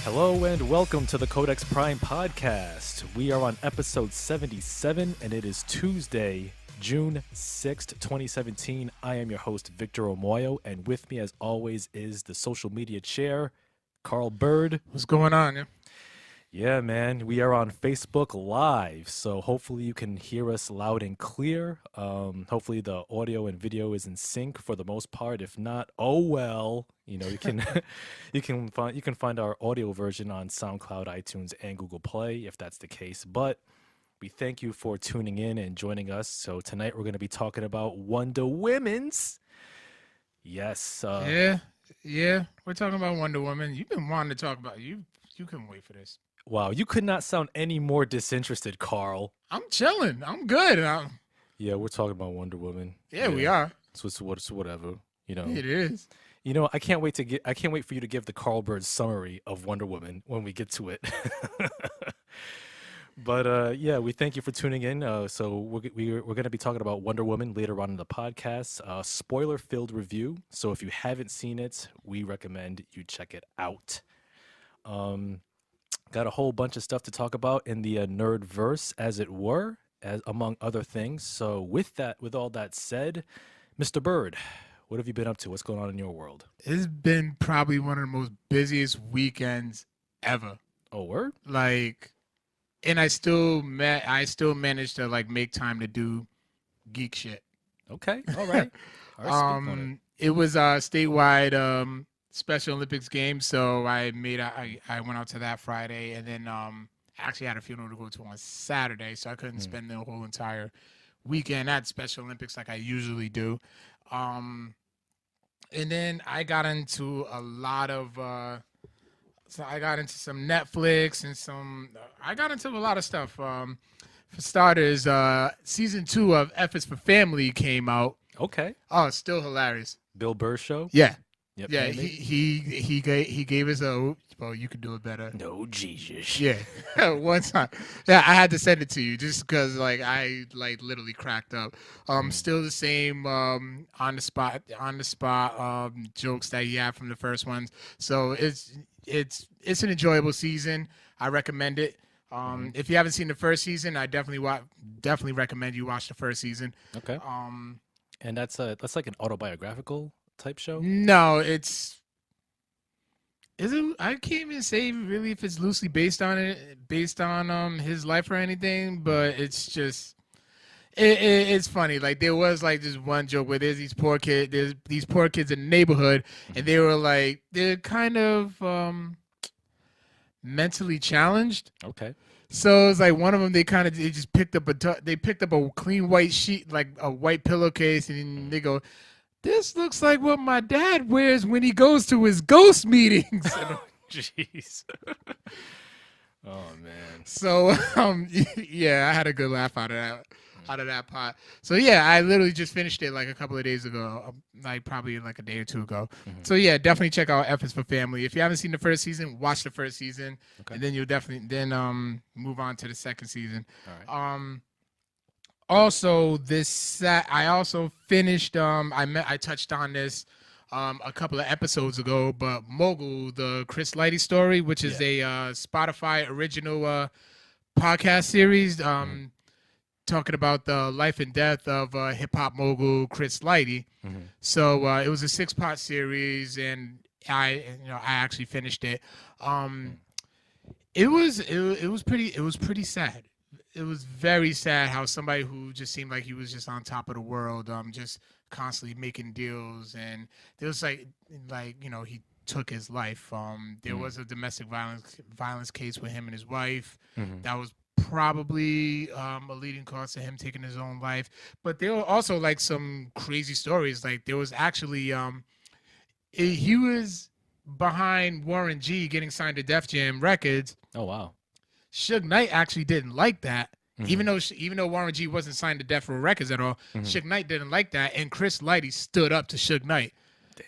Hello and welcome to the Codex Prime podcast. We are on episode 77 and it is Tuesday, June 6th, 2017. I am your host, Victor Omoyo, and with me as always is the social media chair, Carl Bird. What's going on? Yeah, man, we are on Facebook Live, so hopefully you can hear us loud and clear. Hopefully the audio and video is in sync for the most part. If not, oh well. You know, you can you can find our audio version on SoundCloud, iTunes, and Google Play if that's the case. But we thank you for tuning in and joining us. So tonight we're going to be talking about Wonder Women's. Yes. Yeah. We're talking about Wonder Woman. You've been wanting to talk about you couldn't wait for this. Wow, you could not sound any more disinterested, Carl. I'm chilling. I'm good. Yeah, we're talking about Wonder Woman. Yeah, we are. So it's whatever. You know. It is. You know, I can't wait for you to give the Carl Bird summary of Wonder Woman when we get to it. But yeah, we thank you for tuning in. So we're going to be talking about Wonder Woman later on in the podcast. Spoiler-filled review. So if you haven't seen it, we recommend you check it out. Got a whole bunch of stuff to talk about in the nerdverse, as it were, among other things. So with all that said, Mr. Bird, what have you been up to? What's going on in your world? It's been probably one of the most busiest weekends ever. Oh, word? And I still managed to make time to do geek shit. Okay, all right. All right, speak on it was statewide Special Olympics games, so I went out to that Friday, and then I actually had a funeral to go to on Saturday, so I couldn't spend the whole entire weekend at Special Olympics like I usually do. And then I got into a lot of I got into some Netflix and I got into a lot of stuff. For starters, season 2 of F is for Family came out. Okay. Oh, it's still hilarious. Bill Burr show? Yeah. Yep, yeah, he gave us you could do it better. No, Jesus. Yeah, one time. Yeah, I had to send it to you just because I literally cracked up. Still the same on the spot jokes that he had from the first ones. So it's an enjoyable season. I recommend it. If you haven't seen the first season, I definitely recommend you watch the first season. Okay. And that's like an autobiographical type show? No, I can't even say really if it's loosely based on his life or anything, but it's just it's funny. Like there was this one joke where there's these poor kids in the neighborhood, and they're kind of mentally challenged. Okay. So it's one of them. They just picked up a clean white sheet, like a white pillowcase, and they go, "This looks like what my dad wears when he goes to his ghost meetings." Jeez. Oh man. So yeah, I had a good laugh out of that pot. So yeah, I literally just finished it a couple of days ago, probably a day or two ago. So yeah, definitely check out F is for Family. If you haven't seen the first season, watch the first season, and then you'll definitely move on to the second season. All right. Also, I also finished. I touched on this a couple of episodes ago, but Mogul, the Chris Lighty story, which is a Spotify original podcast series, talking about the life and death of hip hop mogul Chris Lighty. So it was a 6-part series, and I actually finished it. It was pretty sad. It was very sad how somebody who just seemed like he was just on top of the world, just constantly making deals, and there was he took his life. There was a domestic violence case with him and his wife. That was probably a leading cause to him taking his own life. But there were also some crazy stories. There was actually he was behind Warren G getting signed to Def Jam Records. Oh wow. Suge Knight actually didn't like that. Even though Warren G wasn't signed to Death Row Records at all, Suge Knight didn't like that, and Chris Lighty stood up to Suge Knight.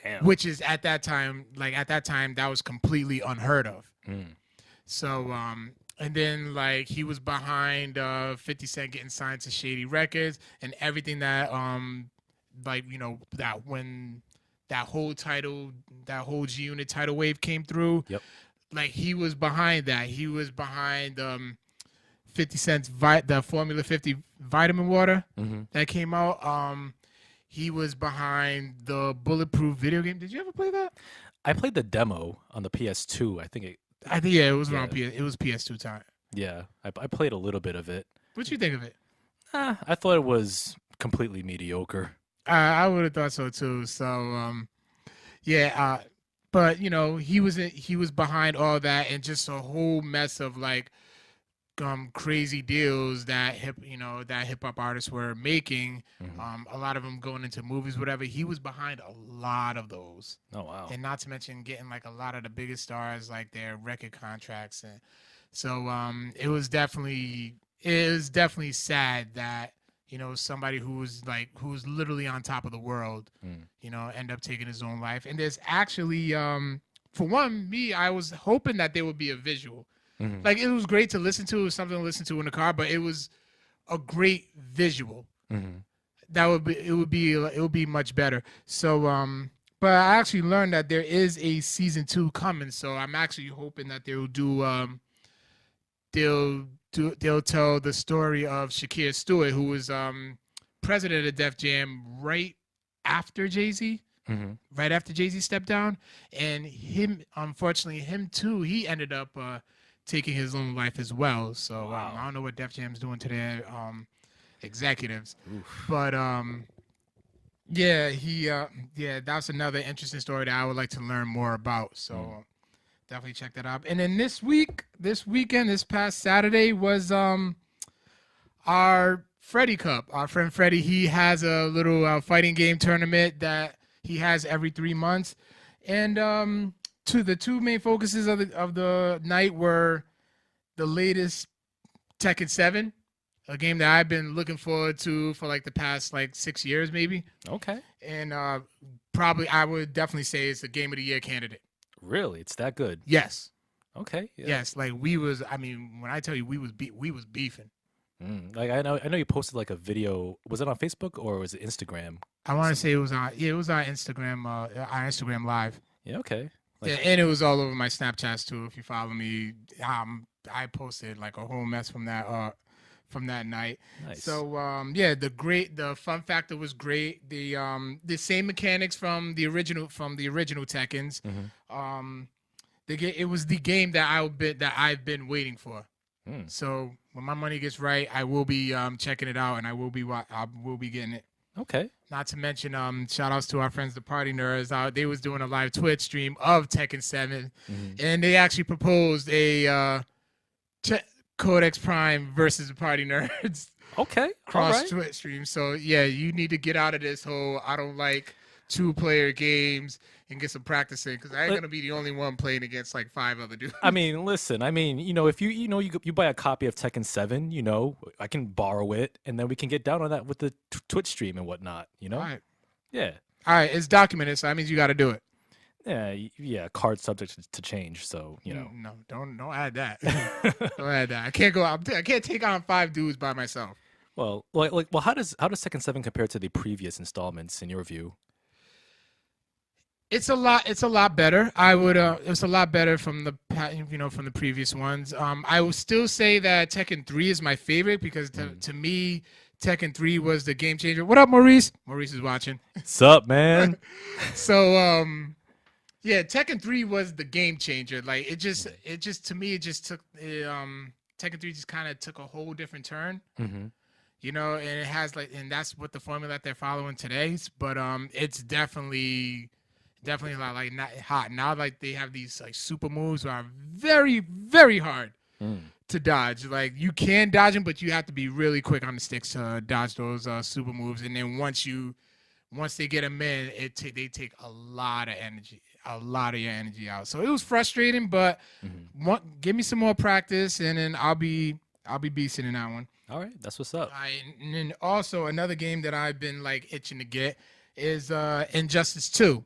Damn. Which is at that time that was completely unheard of. So and then he was behind 50 Cent getting signed to Shady Records, and everything that that when that whole G Unit tidal wave came through. Yep. like he was behind that. He was behind 50 Cent's the Formula 50 vitamin water that came out. He was behind the Bulletproof video game. Did you ever play that? I played the demo on the PS2. I think it was around it was PS2 time. Yeah, I played a little bit of it. What'd you think of it? I thought it was completely mediocre. I would have thought so too. So yeah, but you know, he was behind all that and just a whole mess of like crazy deals that hip hop artists were making. A lot of them going into movies, whatever. He was behind a lot of those. Oh wow! And not to mention getting like a lot of the biggest stars like their record contracts, and so it was definitely sad that you know somebody who was literally on top of the world, you know, end up taking his own life. And there's actually for one, I was hoping that there would be a visual. Like it was great to listen to. It was something to listen to in the car, but it was a great visual. That would be much better. So, but I actually learned that there is a season 2 coming. So I'm actually hoping that they'll tell the story of Shakir Stewart, who was president of Def Jam right after Jay-Z. Right after Jay-Z stepped down, and unfortunately, him too, he ended up taking his own life as well. So I don't know what Def Jam's doing to their executives. But that's another interesting story that I would like to learn more about. So definitely check that out. And then this past Saturday was our Freddy Cup. Our friend Freddy, he has a little fighting game tournament that he has every 3 months. And the two main focuses of the night were the latest Tekken 7, a game that I've been looking forward to for like the past 6 years maybe. Okay. And probably I would definitely say it's a game of the year candidate. Really? It's that good? Yes. Okay. Yeah. Yes, when I tell you we was beefing. Like I know you posted like a video. Was it on Facebook or was it Instagram? I want to say it was on Instagram, our Instagram live. Yeah, okay. Yeah, and it was all over my Snapchats too. If you follow me, I posted like a whole mess from that night. Nice. So the fun factor was great. The same mechanics from the original Tekkens. It was the game that I've been waiting for. So when my money gets right, I will be checking it out, and I will be getting it. Okay. Not to mention, shout outs to our friends, the Party Nerds. They was doing a live Twitch stream of Tekken 7, and they actually proposed a Codex Prime versus the Party Nerds. Okay. Cross Twitch stream. So yeah, you need to get out of this whole I don't like 2-player games and get some practice in, because I ain't gonna be the only one playing against 5 other dudes. I mean, listen. You know, if you buy a copy of Tekken 7, you know, I can borrow it, and then we can get down on that with the Twitch stream and whatnot. You know. All right. Yeah. All right. It's documented, so that means you got to do it. Yeah. Card subject to change, so you know. No, don't add that. Don't add that. I can't take on 5 dudes by myself. Well, how does Tekken 7 compare to the previous installments in your view? It's a lot better. It's a lot better from the previous ones. I will still say that Tekken 3 is my favorite because to me, Tekken 3 was the game changer. What up, Maurice? Maurice is watching. What's up, man? So, yeah, Tekken 3 was the game changer. Like it just to me, it just took Tekken 3 just kind of took a whole different turn. You know, and it has and that's what the formula that they're following today. But it's definitely a lot not hot now. Like they have these super moves that are very, very hard to dodge. Like you can dodge them, but you have to be really quick on the sticks to dodge those super moves. And then once they get them in, they take a lot of your energy out. So it was frustrating, but give me some more practice, and then I'll be beasting in that one. All right, that's what's up. And then also another game that I've been itching to get is Injustice 2.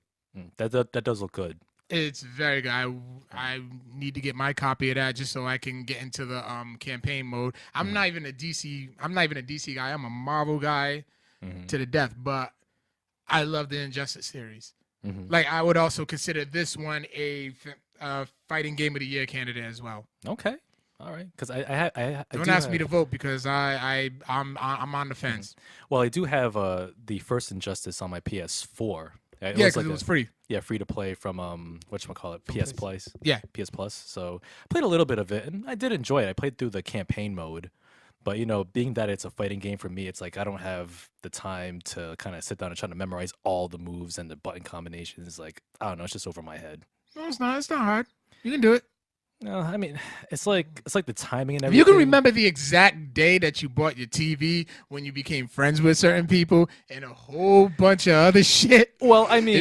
That does look good. It's very good. I need to get my copy of that just so I can get into the campaign mode. I'm not even a DC guy. I'm a Marvel guy to the death, but I love the Injustice series. Like I would also consider this one a fighting game of the year candidate as well. Okay. All right. Because I Don't do ask have, me to vote because I'm on the fence. Well, I do have the first Injustice on my PS4. It Yeah, was because like it was free. yeah, free to play from whatchamacallit, PS Plus. Yeah. PS Plus. So I played a little bit of it and I did enjoy it. I played through the campaign mode. But being that it's a fighting game for me, it's like I don't have the time to kind of sit down and try to memorize all the moves and the button combinations. Like I don't know, it's just over my head. No, it's not. It's not hard. You can do it. No, I mean it's like the timing and If everything. you can remember the exact day that you bought your TV, when you became friends with certain people, and a whole bunch of other shit. Well, I mean,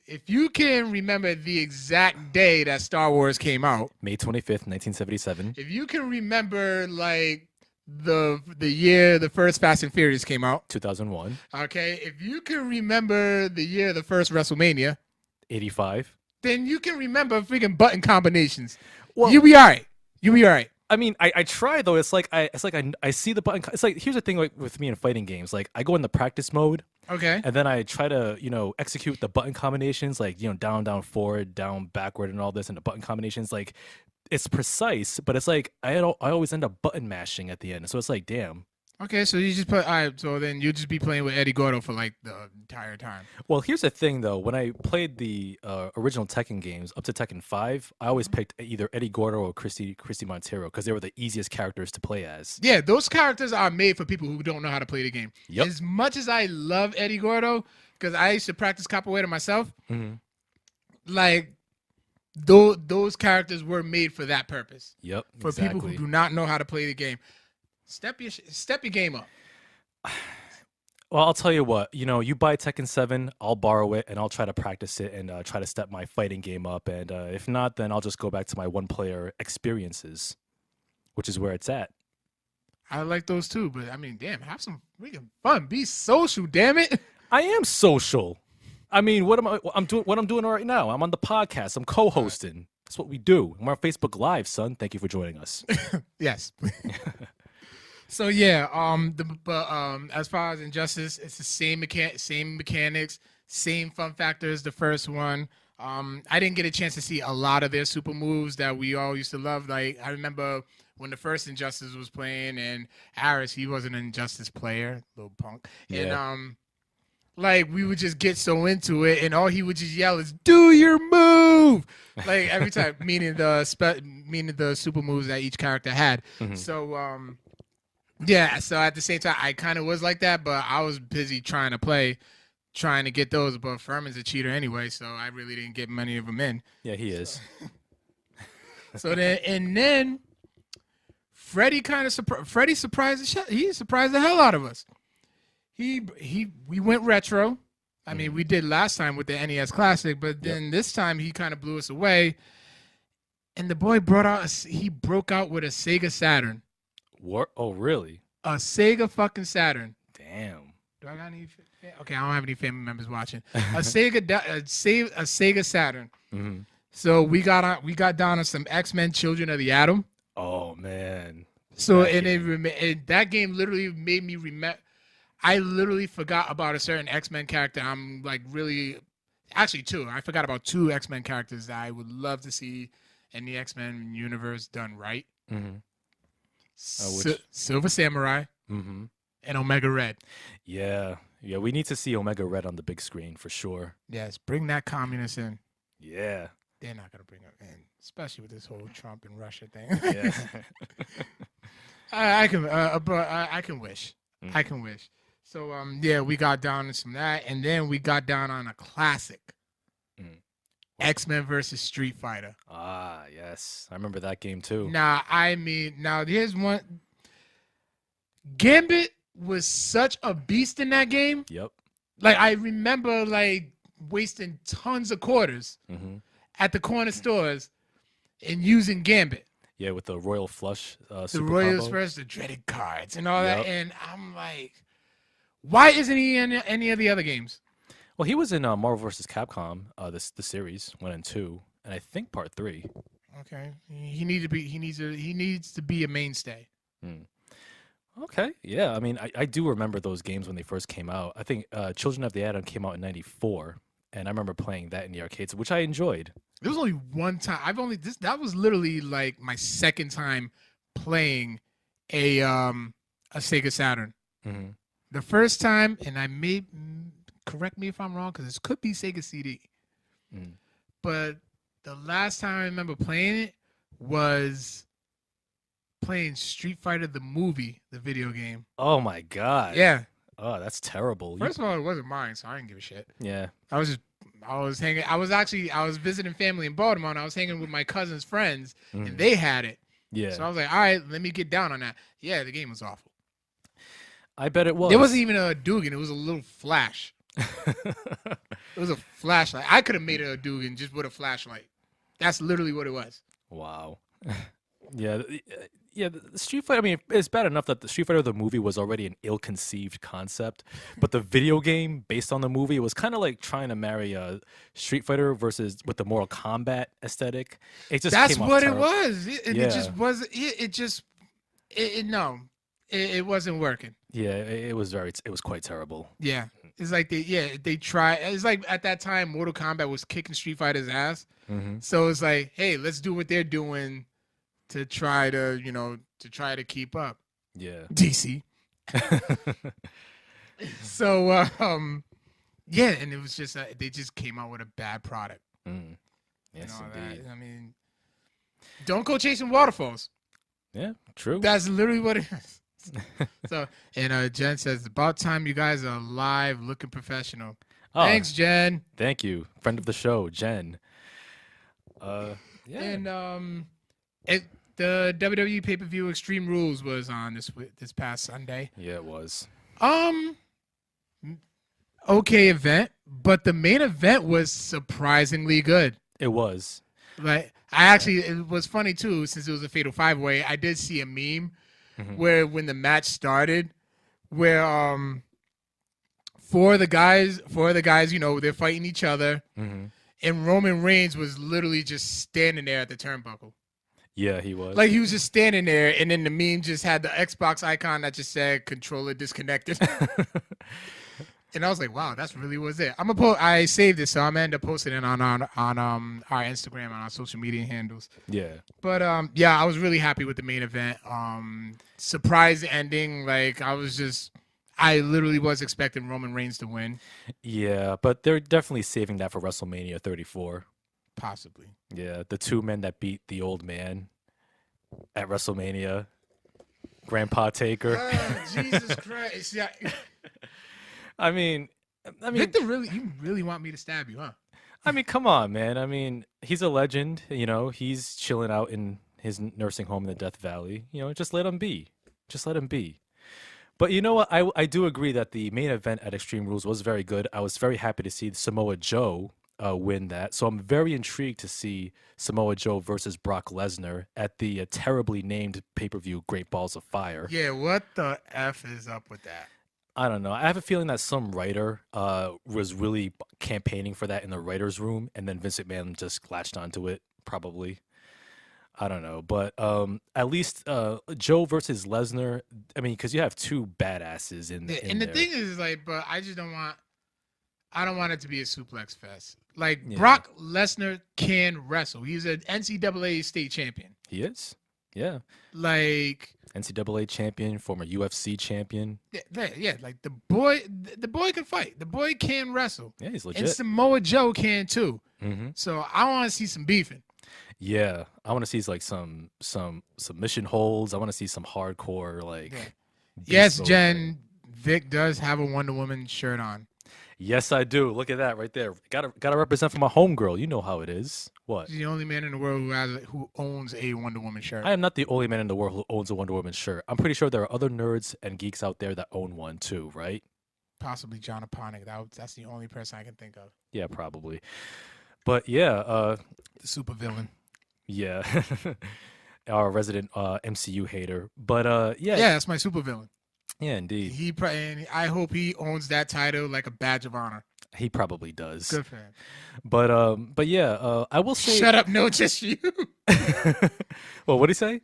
if you can remember the exact day that Star Wars came out, May 25th, 1977. if you can remember like the year the first Fast and Furious came out, 2001. okay, if you can remember the year the first WrestleMania, 85. then you can remember freaking button combinations. Well, You'll be all right. You'll be all right. I mean, I try though. It's like I see the button. It's like here's the thing with me in fighting games. Like I go in the practice mode, Okay. and then I try to execute the button combinations, like down, forward, down, backward, and all this, and the button combinations. Like it's precise, but it's like I always end up button mashing at the end. So it's like, damn. Okay, so you just put. All right, so then you just be playing with Eddie Gordo for like the entire time. Well, here's the thing though. When I played the original Tekken games up to Tekken 5, I always picked either Eddie Gordo or Christy Montero because they were the easiest characters to play as. Yeah, those characters are made for people who don't know how to play the game. Yep. As much as I love Eddie Gordo, because I used to practice capoeira myself, like those characters were made for that purpose. Yep. For people who do not know how to play the game. Step your game up. Well, I'll tell you what. You buy Tekken 7, I'll borrow it and I'll try to practice it and try to step my fighting game up. And if not, then I'll just go back to my one-player experiences, which is where it's at. I like those too, but I mean, damn, have some freaking fun. Be social, damn it. I am social. I mean, what am I? I'm doing what I'm doing right now. I'm on the podcast. I'm co-hosting. That's what we do. I'm on Facebook Live, son. Thank you for joining us. Yes. So yeah, as far as Injustice, it's the same mechanics, same fun factor as the first one. I didn't get a chance to see a lot of their super moves that we all used to love. Like I remember when the first Injustice was playing, and Aris, he was an Injustice player, little punk, Yeah. and like we would just get so into it, and all he would just yell is "Do your move!" Like every time, meaning the super moves that each character had. So yeah, so at the same time, I kind of was like that, but I was busy trying to get those. But Furman's a cheater anyway, so I really didn't get many of them in. Yeah, he is. So then Freddy surprised the hell out of us. We went retro. I mean, we did last time with the NES Classic, but then this time he kind of blew us away. And the boy broke out with a Sega Saturn. What? Oh, really? A Sega fucking Saturn. Damn. Do I got any? Okay, I don't have any family members watching. A Sega Saturn. So we got down on some X-Men Children of the Atom. Oh man. So that game literally made me remember. I literally forgot about a certain X-Men character. I'm like actually two. I forgot about two X-Men characters that I would love to see in the X-Men universe done right. Silver Samurai and Omega Red. Yeah, we need to see Omega Red on the big screen for sure. Yes, bring that communist in. Yeah. They're not going to bring it in, especially with this whole Trump and Russia thing. Yeah. I can wish. I can wish. So, yeah, we got down on some of that, and then we got down on a classic. X-Men versus Street Fighter. Ah, yes. I remember that game too. Now, here's one. Gambit was such a beast in that game. Yep. Like, I remember, like, wasting tons of quarters at the corner stores and using Gambit. Yeah, with the Royal Flush the super Royals combo. versus the dreaded cards and all that. And I'm like, why isn't he in any of the other games? Well, he was in Marvel vs. Capcom, the series 1 and 2, and I think part 3. Okay, he needs to be a mainstay. Okay, yeah. I mean, I do remember those games when they first came out. I think Children of the Atom came out in '94, and I remember playing that in the arcades, which I enjoyed. There was only one time. That was literally like my second time playing a Sega Saturn. Mm-hmm. The first time, and I may correct me if I'm wrong, because this could be Sega CD. Mm. But the last time I remember playing it was playing Street Fighter the movie, the video game. Oh my god. Yeah. Oh, that's terrible. First of all, it wasn't mine, so I didn't give a shit. Yeah. I was visiting family in Baltimore, and I was hanging with my cousin's friends, and they had it. Yeah. So I was like, all right, let me get down on that. Yeah, the game was awful. I bet it was. There wasn't even a Dugan. It was a little flash. It was a flashlight. I could have made it a Dugan just with a flashlight. That's literally what it was. Wow. Yeah. Yeah, the Street Fighter, I mean, it's bad enough that the Street Fighter the movie was already an ill-conceived concept, but the video game based on the movie, it was kind of like trying to marry Street Fighter with the Mortal Kombat aesthetic. It just That's came off what terrible. it was. It just wasn't. It wasn't working. Yeah, it was quite terrible. Yeah, it's like they try. It's like at that time, Mortal Kombat was kicking Street Fighter's ass. Mm-hmm. So it's like, hey, let's do what they're doing to try to keep up. Yeah. DC. So yeah, and it was just they just came out with a bad product. Mm. Yes, indeed. That. I mean, don't go chasing waterfalls. Yeah, true. That's literally what it is. So, and Jen says, about time you guys are live looking professional. Oh, Thanks, Jen. Thank you. Friend of the show, Jen. Yeah. And the WWE pay-per-view Extreme Rules was on this past Sunday. Yeah, it was. Okay event, but the main event was surprisingly good. It was. Like it was funny too, since it was a Fatal 5-Way. I did see a meme where when the match started, where four of the guys, they're fighting each other, and Roman Reigns was literally just standing there at the turnbuckle. Yeah, he was. Like he was just standing there, and then the meme just had the Xbox icon that just said "controller disconnected." And I was like, "Wow, that's really was it." I saved it, so I'm gonna end up posting it on our Instagram and our social media handles. Yeah. But yeah, I was really happy with the main event. Surprise ending. Like I literally was expecting Roman Reigns to win. Yeah, but they're definitely saving that for WrestleMania 34. Possibly. Yeah, the two men that beat the old man at WrestleMania, Grandpa Taker. Jesus Christ! Yeah. I mean, Victor, you really want me to stab you, huh? I mean, come on, man. I mean, he's a legend. You know, he's chilling out in his nursing home in the Death Valley. You know, just let him be. Just let him be. But you know what? I do agree that the main event at Extreme Rules was very good. I was very happy to see Samoa Joe win that. So I'm very intrigued to see Samoa Joe versus Brock Lesnar at the terribly named pay-per-view Great Balls of Fire. Yeah, what the F is up with that? I don't know. I have a feeling that some writer was really campaigning for that in the writer's room, and then Vince McMahon just latched onto it, probably. I don't know. But at least Joe versus Lesnar, I mean, because you have two badasses in there. And the thing is, like, but I don't want it to be a suplex fest. Like, Brock Lesnar can wrestle. He's an NCAA state champion. He is? Yeah. Like... NCAA champion, former UFC champion. Yeah, like the boy can fight. The boy can wrestle. Yeah, he's legit. And Samoa Joe can too. Mm-hmm. So I want to see some beefing. Yeah, I want to see like some submission holds. I want to see some hardcore like. Yeah. Yes, Jen. Vic does have a Wonder Woman shirt on. Yes, I do. Look at that right there. Gotta represent for my homegirl. You know how it is. What? He's the only man in the world who owns a Wonder Woman shirt. I am not the only man in the world who owns a Wonder Woman shirt. I'm pretty sure there are other nerds and geeks out there that own one too, right? Possibly John Aponic. That's the only person I can think of. Yeah, probably. But yeah, the super villain. Yeah, our resident MCU hater. But yeah, that's my super villain. Yeah, indeed. I hope he owns that title like a badge of honor. He probably does. Good for him. But yeah, I will say. Shut up, no, just you. Well, what did he say?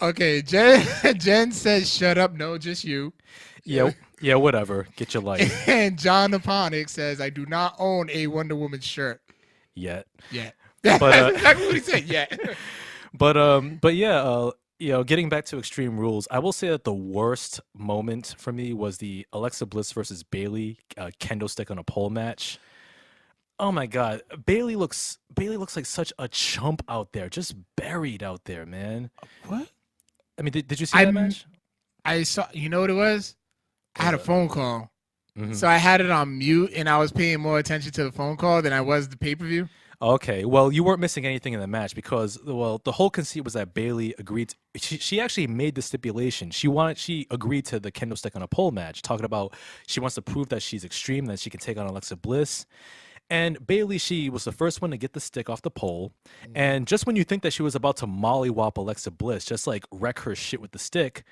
Okay, Jen says, "Shut up, no, just you." Yeah, whatever. Get your life. And John Aponic says, "I do not own a Wonder Woman shirt yet." Yet. That's But exactly what he said. Yeah. but yeah, getting back to Extreme Rules, I will say that the worst moment for me was the Alexa Bliss versus Bailey kendo stick on a pole match. Oh my God, Bailey looks like such a chump out there, just buried out there, man. What? I mean, did you see that I'm. match? I saw. You know what it was? I What was had a that? phone call, Hmm. so I had it on mute, and I was paying more attention to the phone call than I was the pay per view. Okay, well, you weren't missing anything in the match because, well, the whole conceit was that Bailey agreed. She actually made the stipulation. She agreed to the kendo stick on a pole match, talking about she wants to prove that she's extreme, that she can take on Alexa Bliss. And Bailey, she was the first one to get the stick off the pole. And just when you think that she was about to mollywop Alexa Bliss, just like wreck her shit with the stick,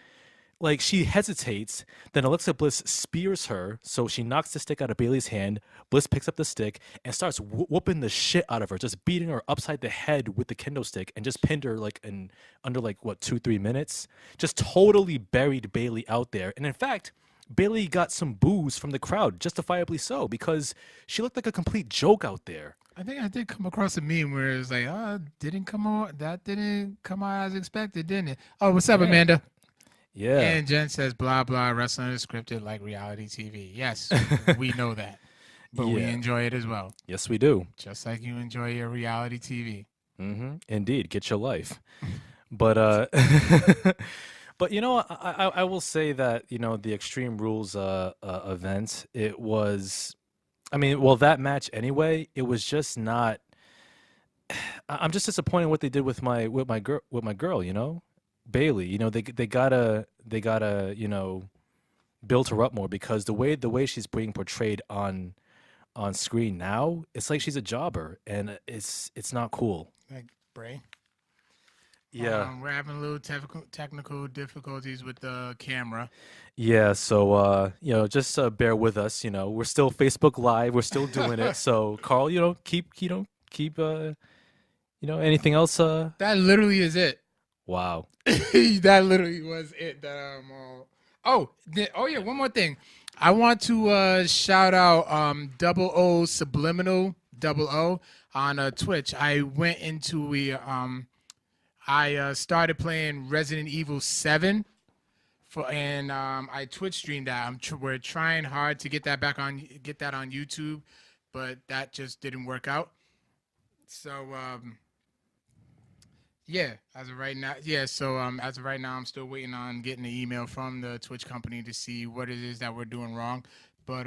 like she hesitates, then Alexa Bliss spears her, so she knocks the stick out of Bailey's hand. Bliss picks up the stick and starts whooping the shit out of her, just beating her upside the head with the kendo stick, and just pinned her like in under like what 2-3 minutes. Just totally buried Bailey out there, and in fact, Bailey got some boos from the crowd, justifiably so, because she looked like a complete joke out there. I think I did come across a meme where it was like, "Oh, didn't come out as expected, didn't it?" Oh, what's up, Yeah, Amanda? yeah, And Jen says, "Blah blah, wrestling is scripted like reality TV." Yes, we know that, but we yeah. enjoy it as well, Yes, we do. just like you enjoy your reality TV. Indeed, get your life. But but I will say that the Extreme Rules event, it was, I mean, well, that match anyway, it was just not. I'm just disappointed what they did with my girl, Bailey. They gotta build her up more, because the way she's being portrayed on screen now, it's like she's a jobber, and it's not cool. Like Bray. Yeah. We're having a little technical difficulties with the camera. Yeah, so just bear with us. We're still Facebook Live. We're still doing it. So Carl, keep anything else? That literally is it. Wow. That literally was it. That oh yeah, one more thing. I want to shout out Double O Subliminal Double O on Twitch. I went into I started playing Resident Evil 7 and I Twitch streamed that. We're trying hard to get that on YouTube, but that just didn't work out. So yeah, as of right now, yeah. So as of right now, I'm still waiting on getting an email from the Twitch company to see what it is that we're doing wrong. But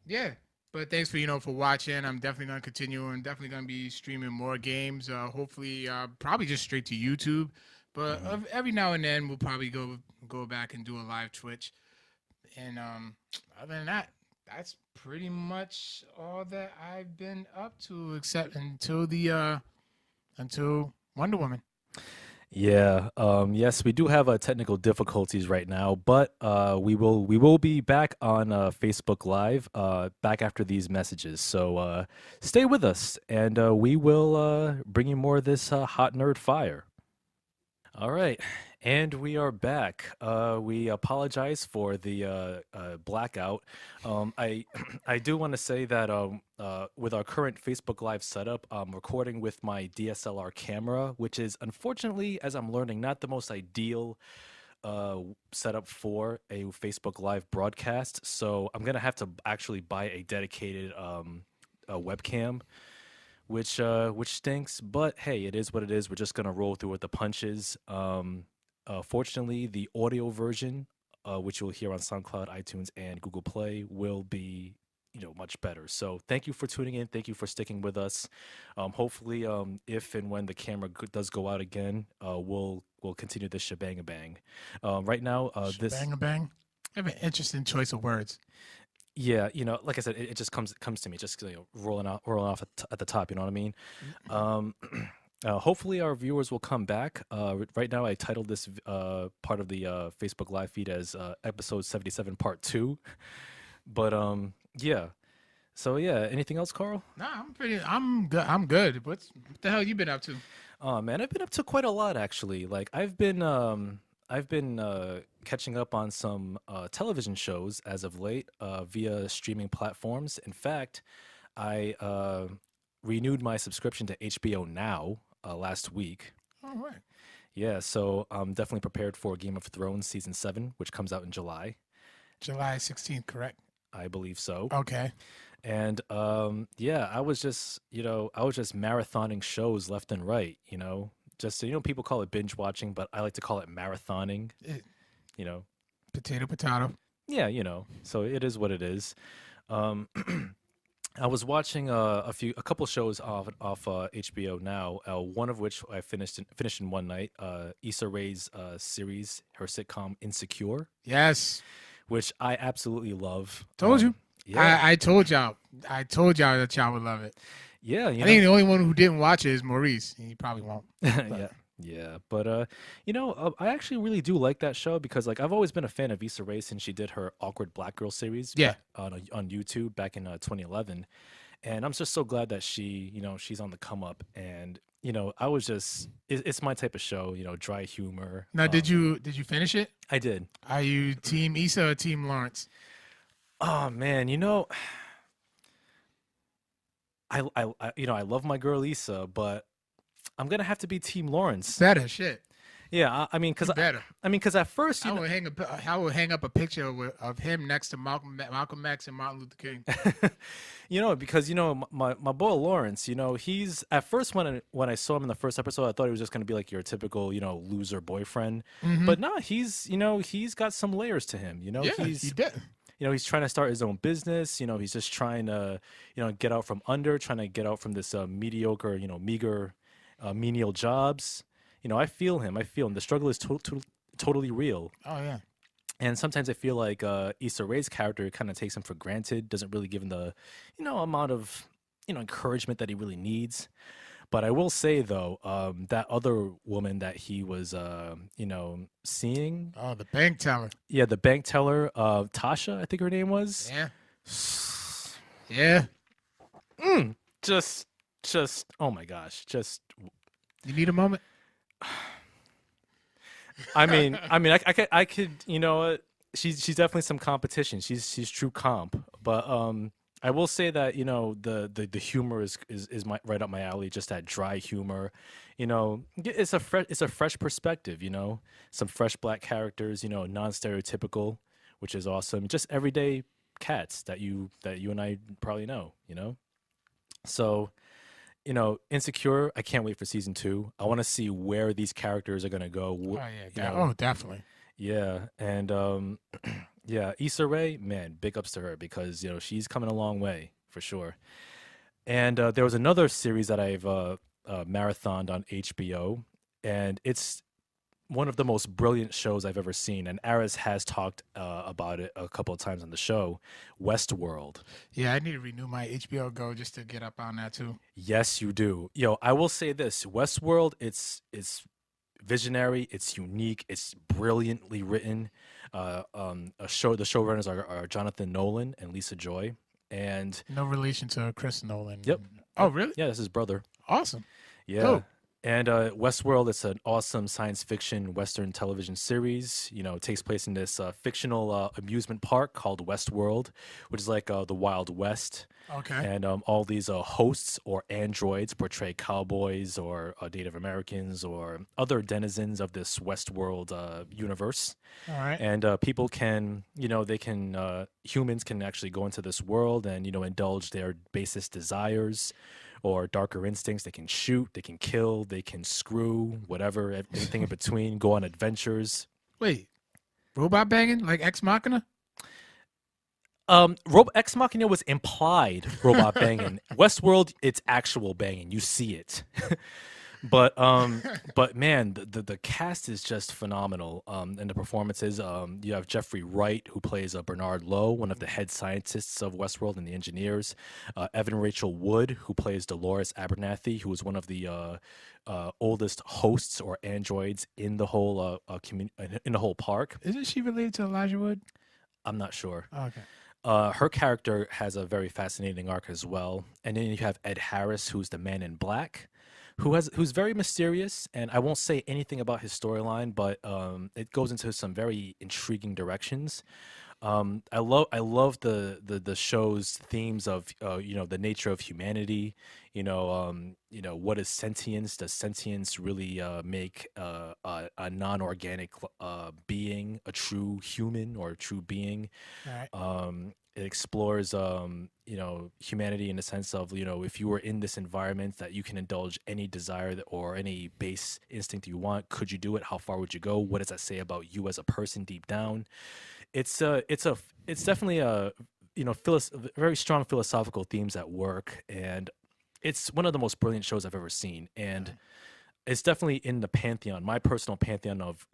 yeah. But thanks for watching. I'm definitely gonna continue. I'm definitely gonna be streaming more games. Hopefully, probably just straight to YouTube. But every now and then, we'll probably go back and do a live Twitch. And other than that, that's pretty much all that I've been up to, except until Wonder Woman. Yeah. Yes, we do have technical difficulties right now, but we will be back on Facebook Live back after these messages. So stay with us, and we will bring you more of this hot nerd fire. All right, and we are back. We apologize for the blackout. I I do want to say that with our current Facebook Live setup, I'm recording with my DSLR camera, which is unfortunately, as I'm learning, not the most ideal setup for a Facebook Live broadcast. So I'm gonna have to actually buy a dedicated a webcam, which stinks. But hey, it is what it is. We're just gonna roll through with the punches. Fortunately, the audio version, which you'll hear on SoundCloud, iTunes, and Google Play, will be much better. So thank you for tuning in. Thank you for sticking with us. Hopefully, if and when the camera does go out again, we'll continue this shebang bang. Right now, this Bang a bang. I have an interesting choice of words. yeah, like I said, it just comes to me, just rolling off at the top. You know what I mean? Um, hopefully, our viewers will come back. Right now, I titled this part of the Facebook Live feed as episode 77, part 2. But yeah. So yeah, anything else, Carl? Nah, I'm good. I'm good. What the hell you been up to? Oh man, I've been up to quite a lot actually. Like I've been catching up on some television shows as of late via streaming platforms. In fact, I renewed my subscription to HBO Now last week. All right. Yeah, so I'm definitely prepared for Game of Thrones season 7, which comes out in July. July 16th, correct? I believe so. Okay. And yeah, I was just marathoning shows left and right. Just so people call it binge watching, but I like to call it marathoning. You know, Potato. yeah, so it is what it is. Um, I was watching a couple shows off HBO Now. One of which I finished in one night. Issa Rae's series, her sitcom Insecure, Yes. which I absolutely love. Told you. Yeah, I told y'all. I told y'all that y'all would love it. yeah. I think the only one who didn't watch it is Maurice. He probably won't. Yeah. Yeah, but I actually really do like that show because like I've always been a fan of Issa Rae since she did her Awkward Black Girl series Yeah. on YouTube back in 2011, and I'm just so glad that she's on the come up, and I was just it's my type of show, dry humor. Now, did you finish it? I did. Are you Team Issa or Team Lawrence? Oh man, I love my girl Issa, but I'm gonna have to be Team Lawrence. Better shit. Yeah, I mean, because at first, I would hang up a picture of him next to Malcolm X and Martin Luther King. because my boy Lawrence, he's at first when I saw him in the first episode, I thought he was just gonna be like your typical loser boyfriend, but no, he's got some layers to him. Yeah, he did. He's trying to start his own business. He's just trying to get out from under, trying to get out from this mediocre, meager. Menial jobs. I feel him. The struggle is totally real. Oh yeah. And sometimes I feel like Issa Rae's character kind of takes him for granted, doesn't really give him the amount of encouragement that he really needs. But I will say though, that other woman that he was seeing. Oh, the bank teller. Yeah, the bank teller, Tasha, I think her name was. Yeah. Yeah. Just oh my gosh, you need a moment. I mean, I could, she's definitely some competition. She's true comp, but I will say that the humor is right up my alley. Just that dry humor, it's a fresh perspective. Some fresh black characters. Non-stereotypical, which is awesome. Just everyday cats that you and I probably know. So. Insecure, I can't wait for season 2. I want to see where these characters are going to go. Oh, yeah. Definitely. Yeah. And, yeah, Issa Rae, man, big ups to her because, she's coming a long way for sure. And there was another series that I've marathoned on HBO, and it's one of the most brilliant shows I've ever seen. And Aris has talked about it a couple of times on the show, Westworld. Yeah, I need to renew my HBO Go just to get up on that too. Yes, you do. I will say this: Westworld, it's visionary, it's unique, it's brilliantly written. The showrunners are Jonathan Nolan and Lisa Joy, and no relation to Chris Nolan. Yep. Oh, really? Yeah, that's his brother. Awesome. Yeah. Cool. And Westworld, it's an awesome science fiction Western television series. It takes place in this fictional amusement park called Westworld, which is like the Wild West. Okay. And all these hosts or androids portray cowboys or Native Americans or other denizens of this Westworld universe. All right. And people can, humans can actually go into this world and, indulge their basest desires or darker instincts. They can shoot, they can kill, they can screw, whatever, anything in between, go on adventures. Wait, robot banging like Ex Machina? Ex Machina was implied robot banging. Westworld, it's actual banging. You see it. But man, the cast is just phenomenal. And the performances. You have Jeffrey Wright, who plays Bernard Lowe, one of the head scientists of Westworld and the engineers. Evan Rachel Wood, who plays Dolores Abernathy, who is one of the oldest hosts or androids in the whole in the whole park. Isn't she related to Elijah Wood? I'm not sure. Oh, okay. Her character has a very fascinating arc as well. And then you have Ed Harris, who's the Man in Black, who's very mysterious. And I won't say anything about his storyline, but it goes into some very intriguing directions. I love the show's themes of the nature of humanity. What is sentience? Does sentience really make a non-organic being a true human or a true being? All right. It explores humanity in the sense of if you were in this environment that you can indulge any desire or any base instinct you want, could you do it? How far would you go? What does that say about you as a person deep down? It's definitely a very strong philosophical themes at work, and it's one of the most brilliant shows I've ever seen, and it's definitely in the pantheon, my personal pantheon of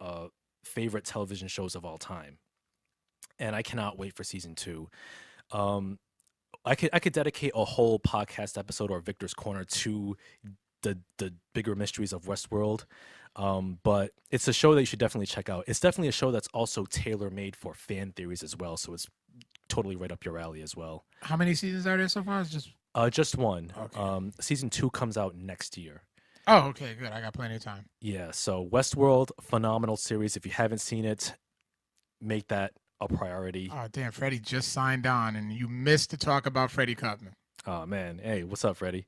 favorite television shows of all time, and I cannot wait for season two. Um, I could dedicate a whole podcast episode or Victor's Corner to the bigger mysteries of Westworld. But it's a show that you should definitely check out. It's definitely a show that's also tailor made for fan theories as well. So it's totally right up your alley as well. How many seasons are there so far? It's Just one. Okay. Season two comes out next year. Oh, okay, good. I got plenty of time. Yeah. So Westworld, phenomenal series. If you haven't seen it, make that a priority. Oh, damn, Freddie just signed on, and you missed to talk about Freddy Cup. Oh man. Hey, what's up, Freddie?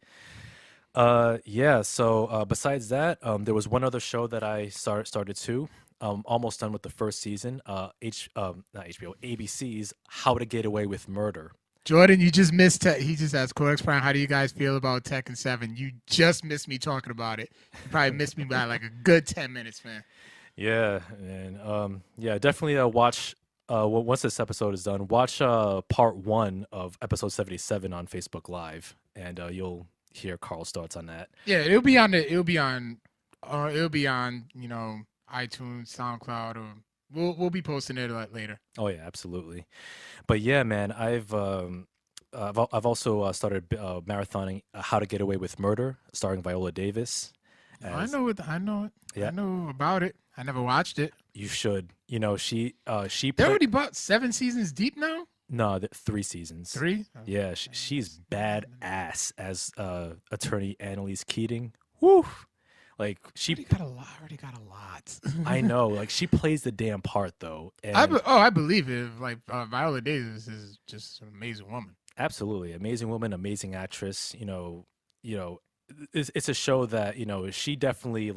Yeah, so besides that, there was one other show that I started too. Almost done with the first season. Not HBO, ABC's How to Get Away with Murder. Jordan, you just missed. He just asked Codex Prime, how do you guys feel about Tekken 7? You just missed me talking about it. You probably missed me by like a good 10 minutes, man. Yeah, and yeah, definitely watch. Once this episode is done, watch part one of episode 77 on Facebook Live, and you'll hear Carl's thoughts on that. Yeah, it'll be on iTunes, SoundCloud, or we'll be posting it later. Oh yeah, absolutely. But yeah, man, I've also started marathoning How to Get Away with Murder, starring Viola Davis. I know it. Yeah. I know about it. I never watched it. You should. She They're already about 7 seasons deep now. No, 3 seasons. 3? Yeah, she's badass as attorney Annalise Keating. Woo! Like already got a lot. I know. Like she plays the damn part though. And I believe it. Like Viola Davis is just an amazing woman. Absolutely, amazing woman, amazing actress. It's a show that she definitely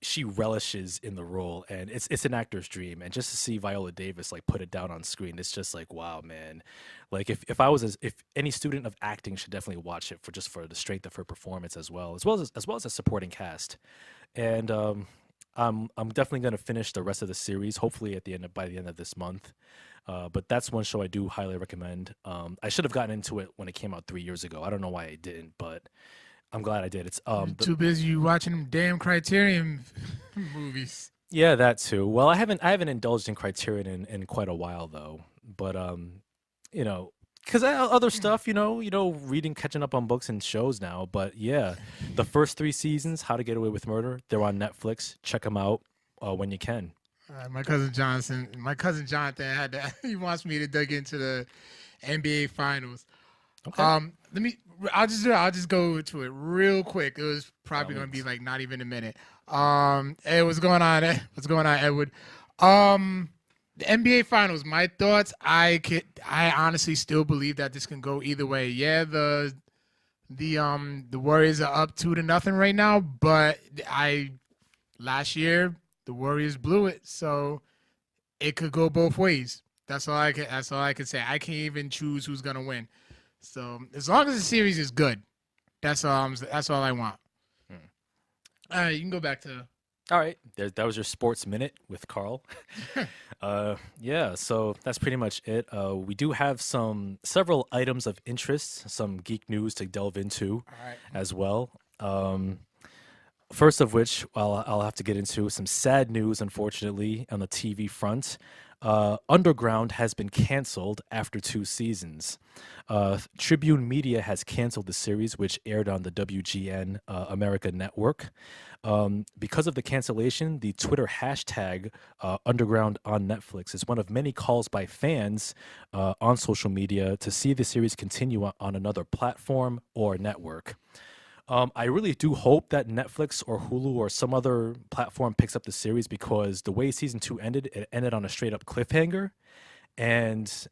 she relishes in the role, and it's an actor's dream. And just to see Viola Davis put it down on screen, it's just wow, man. Like if any student of acting should definitely watch it for the strength of her performance as well as a supporting cast. And I'm definitely gonna finish the rest of the series, hopefully by the end of this month. But that's one show I do highly recommend. I should have gotten into it when it came out 3 years ago. I don't know why I didn't, but I'm glad I did. It's too busy watching them damn Criterion movies. Yeah, that too. Well, I haven't indulged in Criterion in quite a while though. But because other stuff, reading, catching up on books and shows now. But yeah, the first 3 seasons, How to Get Away with Murder, they're on Netflix. Check them out when you can. My cousin Jonathan he wants me to dig into the NBA Finals. Okay. I'll just go to it real quick. It was probably going to be not even a minute. Hey, what's going on? What's going on, Edward? The NBA Finals. My thoughts. I honestly still believe that this can go either way. Yeah, the Warriors are up 2-0 right now, but last year the Warriors blew it, so it could go both ways. That's all I can say. I can't even choose who's gonna win. So as long as the series is good, that's all I want. All right, you can go back to. All right, that was your sports minute with Carl. Yeah, so that's pretty much it. We do have several items of interest, some geek news to delve into as well. First of which, I'll have to get into some sad news, unfortunately, on the TV front. Underground has been canceled after 2 seasons. Tribune Media has canceled the series, which aired on the WGN America Network. Because of the cancellation, the Twitter hashtag Underground on Netflix is one of many calls by fans on social media to see the series continue on another platform or network. I really do hope that Netflix or Hulu or some other platform picks up the series, because the way season 2 ended, it ended on a straight up cliffhanger. and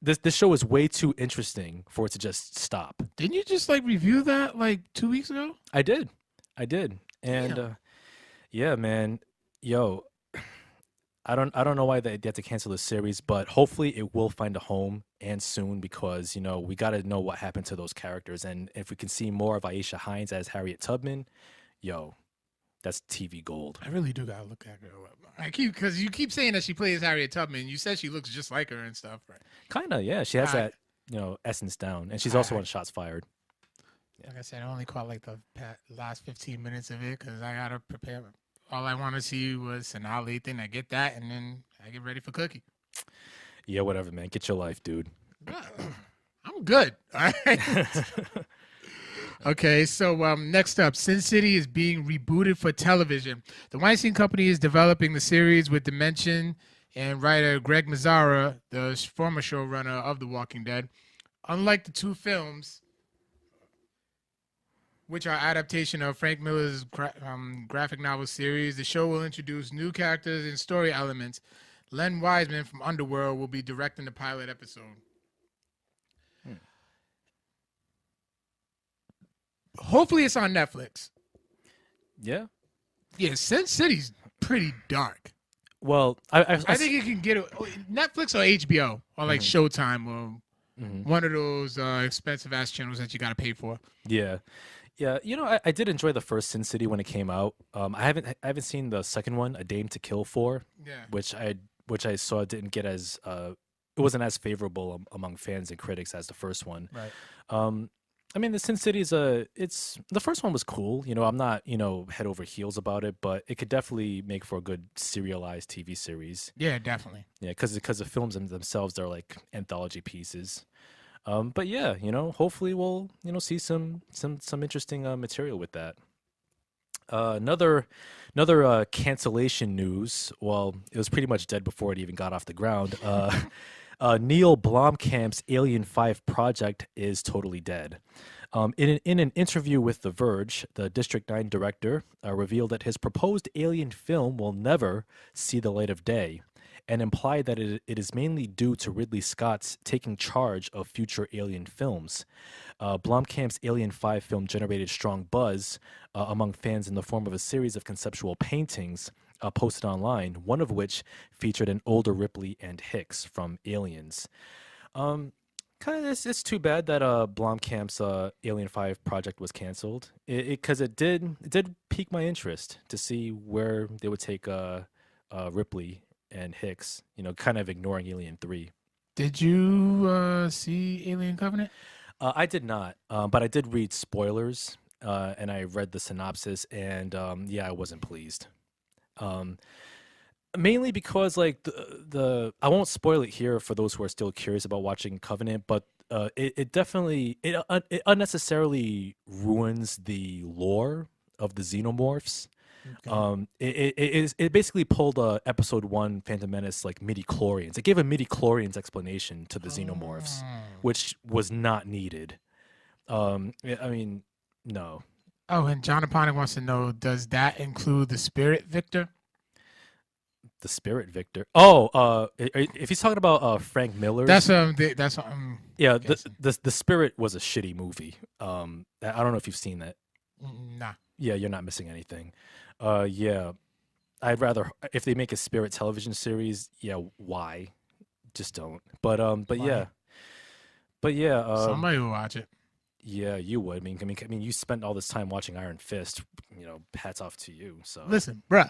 this show is way too interesting for it to just stop. Didn't you just like review that like 2 weeks ago? I did, and Damn. yeah, man, yo, I don't know why they had to cancel the series, but hopefully it will find a home and soon, because we got to know what happened to those characters, and if we can see more of Aisha Hines as Harriet Tubman, yo, that's TV gold. I really do gotta look that girl up. Because you keep saying that she plays Harriet Tubman. You said she looks just like her and stuff, right? Kinda, yeah. She has Alright. that essence down, and she's also on Shots Fired. Like I said, I only caught like the last 15 minutes of it because I gotta prepare. All I want to see was an outlet thing. I get that, and then I get ready for Cookie. Yeah, whatever, man. Get your life, dude. I'm good. All right. Okay, so next up, Sin City is being rebooted for television. The Weinstein Company is developing the series with Dimension and writer Greg Mazzara, the former showrunner of The Walking Dead. Unlike the two films, which are adaptation of Frank Miller's graphic novel series, the show will introduce new characters and story elements. Len Wiseman from Underworld will be directing the pilot episode. Hopefully it's on Netflix. Yeah. Yeah, Sin City's pretty dark. Well, I think you can get it Netflix or HBO or like Showtime or one of those expensive ass channels that you got to pay for. Yeah. Yeah, I did enjoy the first Sin City when it came out. I haven't seen the second one, A Dame to Kill For, which I saw didn't get as it wasn't as favorable among fans and critics as the first one. Right. I mean, the Sin City is the first one was cool. I'm not head over heels about it, but it could definitely make for a good serialized TV series. Yeah, definitely. Yeah, because the films themselves, they're like anthology pieces. But yeah, hopefully we'll see some interesting material with that. Another cancellation news. Well, it was pretty much dead before it even got off the ground. Neil Blomkamp's Alien 5 project is totally dead. In an interview with The Verge, the District 9 director revealed that his proposed Alien film will never see the light of day, and implied that it is mainly due to Ridley Scott's taking charge of future Alien films. Blomkamp's Alien 5 film generated strong buzz among fans in the form of a series of conceptual paintings posted online, one of which featured an older Ripley and Hicks from Aliens. It's too bad that Blomkamp's Alien 5 project was canceled, because it did pique my interest to see where they would take Ripley and Hicks, kind of ignoring Alien 3. Did you see Alien Covenant? I did not, but I did read spoilers, and I read the synopsis, and yeah, I wasn't pleased. Mainly because like the I won't spoil it here for those who are still curious about watching Covenant, but it definitely unnecessarily ruins the lore of the xenomorphs. Okay. It basically pulled episode 1 Phantom Menace like midi-chlorians. It gave a midi-chlorians explanation to the xenomorphs, which was not needed. I mean, no. Oh, and John Aponic wants to know, does that include the Spirit Victor? The Spirit Victor. Oh, if he's talking about Frank Miller's, that's yeah. The Spirit was a shitty movie. I don't know if you've seen that. Nah. Yeah, you're not missing anything. Yeah, I'd rather if they make a Spirit television series. Yeah, why? Just don't. But yeah, somebody will watch it. Yeah, you would. I mean, you spent all this time watching Iron Fist. Hats off to you. So listen, bruh,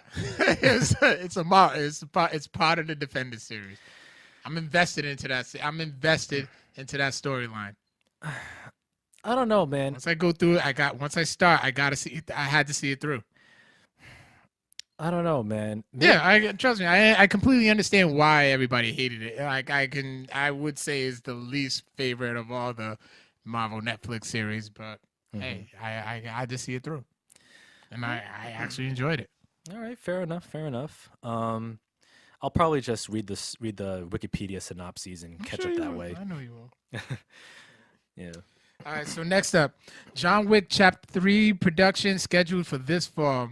it's part of the Defender series. I'm invested into that. I'm invested into that storyline. I don't know, man. Once I go through it, once I start, I gotta see it. I had to see it through. I don't know, man. Yeah, trust me. I completely understand why everybody hated it. Like I would say is the least favorite of all the Marvel Netflix series, but hey, I had to see it through, and I actually enjoyed it. All right, fair enough. I'll probably just read the Wikipedia synopses and catch up that way. I know you will. Yeah. All right, so next up, John Wick Chapter 3 production scheduled for this fall.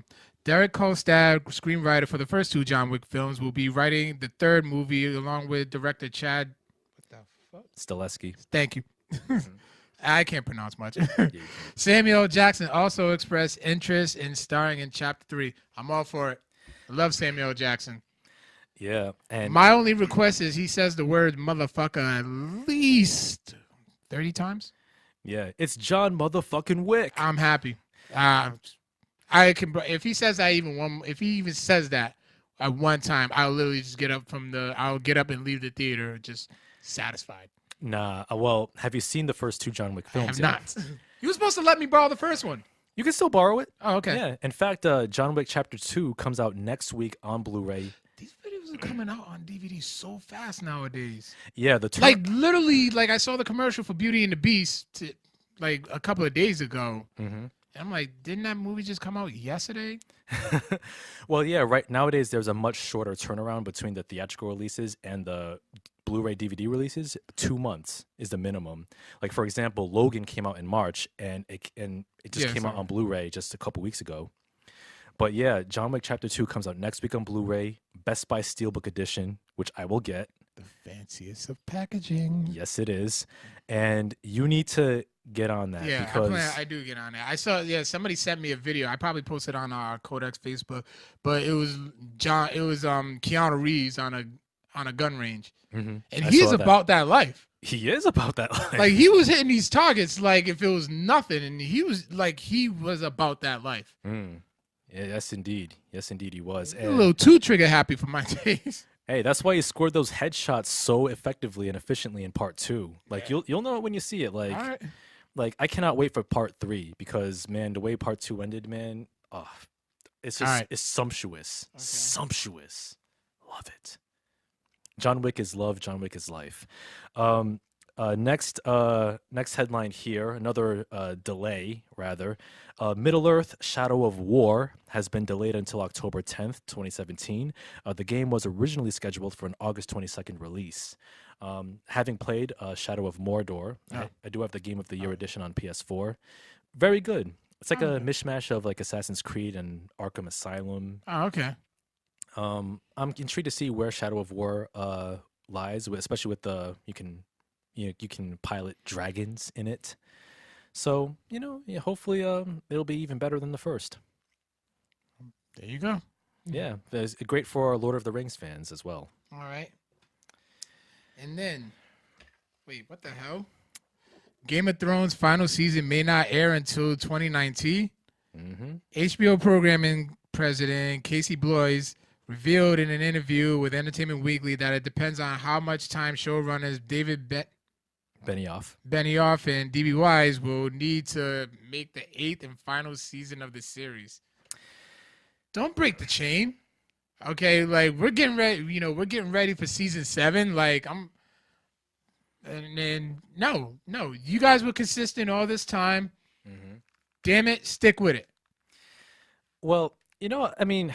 Derek Kolstad, screenwriter for the first 2 John Wick films, will be writing the 3rd movie along with director Chad. What the fuck? Stileski. Thank you. I can't pronounce much. Yeah, you can. Samuel Jackson also expressed interest in starring in Chapter 3. I'm all for it. I love Samuel Jackson. Yeah, and My only request is he says the word motherfucker at least 30 times. yeah, it's John motherfucking Wick. I'm happy. I can if he says that if he even says that at one time, I'll literally just I'll get up and leave the theater just satisfied. Nah, well, have you seen the first 2 John Wick I films have yet? not. You were supposed to let me borrow the first one. You can still borrow it. Oh, okay. Yeah. In fact, John Wick Chapter 2 comes out next week on Blu-ray. These videos are coming out on DVD so fast nowadays. Yeah, Like literally, like I saw the commercial for Beauty and the Beast like a couple of days ago. Mhm. And I'm like, didn't that movie just come out yesterday? Well, yeah, right nowadays there's a much shorter turnaround between the theatrical releases and the Blu-ray DVD releases. 2 months is the minimum. Like for example, Logan came out in March and it just Yeah, came out sorry. on Blu-ray just a couple weeks ago. But yeah, John Wick Chapter 2 comes out next week on Blu-ray, Best Buy Steelbook edition, which I will get. The fanciest of packaging. Yes, it is. And you need to get on that Yeah, because I do get on that. I saw, somebody sent me a video. I probably posted on our Codex Facebook, but it was Keanu Reeves on a gun range, Mhm. and I he's saw that. about that life. He is about that life. Like he was hitting these targets like if it was nothing, and he was about that life. Mm. Yeah, yes, indeed. Yes, indeed, he was. A little too trigger happy for my taste. Hey, that's why he scored those headshots so effectively and efficiently in part 2. Like you'll know it when you see it. Like All right. like I cannot wait for part 3 because man, the way part 2 ended, man, it's just Right. it's sumptuous. Okay. Sumptuous. Love it. John Wick is love, John Wick is life. Next headline here, another delay rather. Middle-earth: Shadow of War has been delayed until October 10th, 2017. The game was originally scheduled for an August 22nd release. Having played Shadow of Mordor, I do have the Game of the Year edition on PS4. Very good. It's like a mishmash of like Assassin's Creed and Arkham Asylum. Oh, okay. I'm intrigued to see where Shadow of War lies, especially with you can pilot dragons in it. So yeah, hopefully it'll be even better than the first. There you go. Yeah, it's great for our Lord of the Rings fans as well. All right. And then, wait, what the hell? Game of Thrones final season may not air until 2019. Mm-hmm. HBO programming president Casey Bloys revealed in an interview with Entertainment Weekly that it depends on how much time showrunners David Benioff. and D.B. Wise will need to make the 8th and final season of the series. Don't break the chain. Okay, like we're getting ready, we're getting ready for season 7. Like no, you guys were consistent all this time. Mm-hmm. Damn it, stick with it. Well, I mean,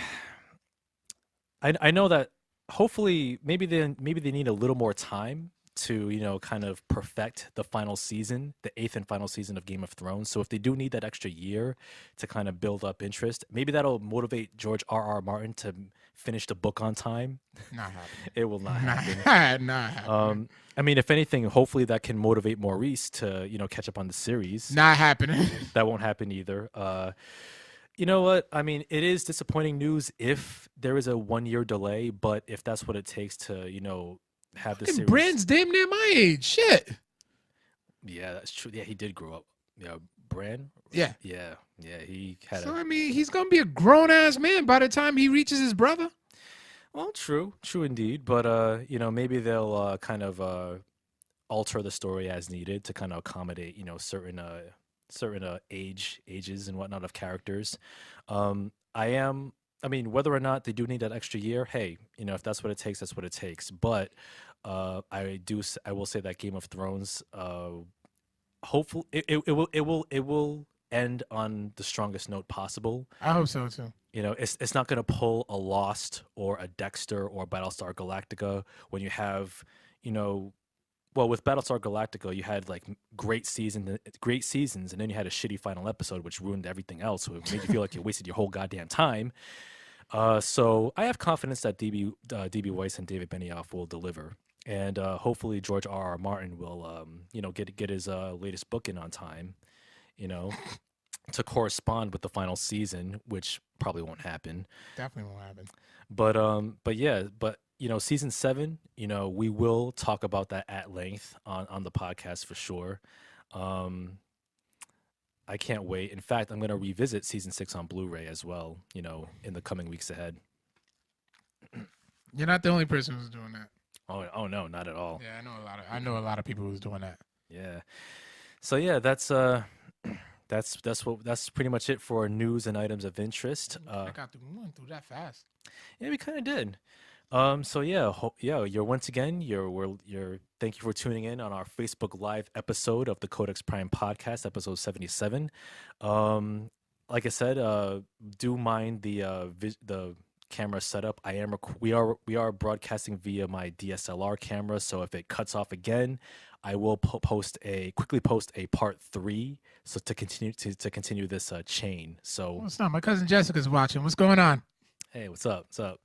I know that hopefully maybe they need a little more time to kind of perfect the final season, the 8th and final season of Game of Thrones. So if they do need that extra year to kind of build up interest, maybe that'll motivate George R.R. Martin to finish the book on time. Not happening. It will not happen. Not happening. I mean, if anything, hopefully that can motivate Maurice to catch up on the series. Not happening. That won't happen either. You know what? I mean, it is disappointing news if there is a 1-year delay, but if that's what it takes to have the series. Brand's damn near my age. Shit. Yeah, that's true. Yeah, he did grow up. Yeah, Bran. Yeah. Yeah. He had. So I mean, he's gonna be a grown ass man by the time he reaches his brother. Well, true indeed. But maybe they'll kind of alter the story as needed to kind of accommodate certain ages and whatnot of characters. I mean, whether or not they do need that extra year, hey, if that's what it takes, that's what it takes. But I will say that Game of Thrones, hopefully, it will end on the strongest note possible. I hope so too. It's not going to pull a Lost or a Dexter or Battlestar Galactica when you have well, with Battlestar Galactica, you had like great seasons, and then you had a shitty final episode, which ruined everything else. So it made you feel like you wasted your whole goddamn time. So I have confidence that DB Weiss and David Benioff will deliver, and hopefully George R. R. Martin will, get his latest book in on time, you know, to correspond with the final season, which probably won't happen. Definitely won't happen. But season 7, we will talk about that at length on the podcast for sure. I can't wait. In fact, I'm going to revisit season 6 on Blu-ray as well, in the coming weeks ahead. You're not the only person who's doing that. Oh no, not at all. Yeah, I know a lot of people who's doing that. Yeah. So yeah, that's pretty much it for news and items of interest. We went through that fast. Yeah, we kind of did. So yeah, you're once again, thank you for tuning in on our Facebook Live episode of the Codex Prime podcast, episode 77. Like I said, do mind the camera setup. We are broadcasting via my DSLR camera, so if it cuts off again, I will quickly post a part 3, so to continue this chain. So what's up? My cousin Jessica's watching. What's going on? Hey, what's up? What's up?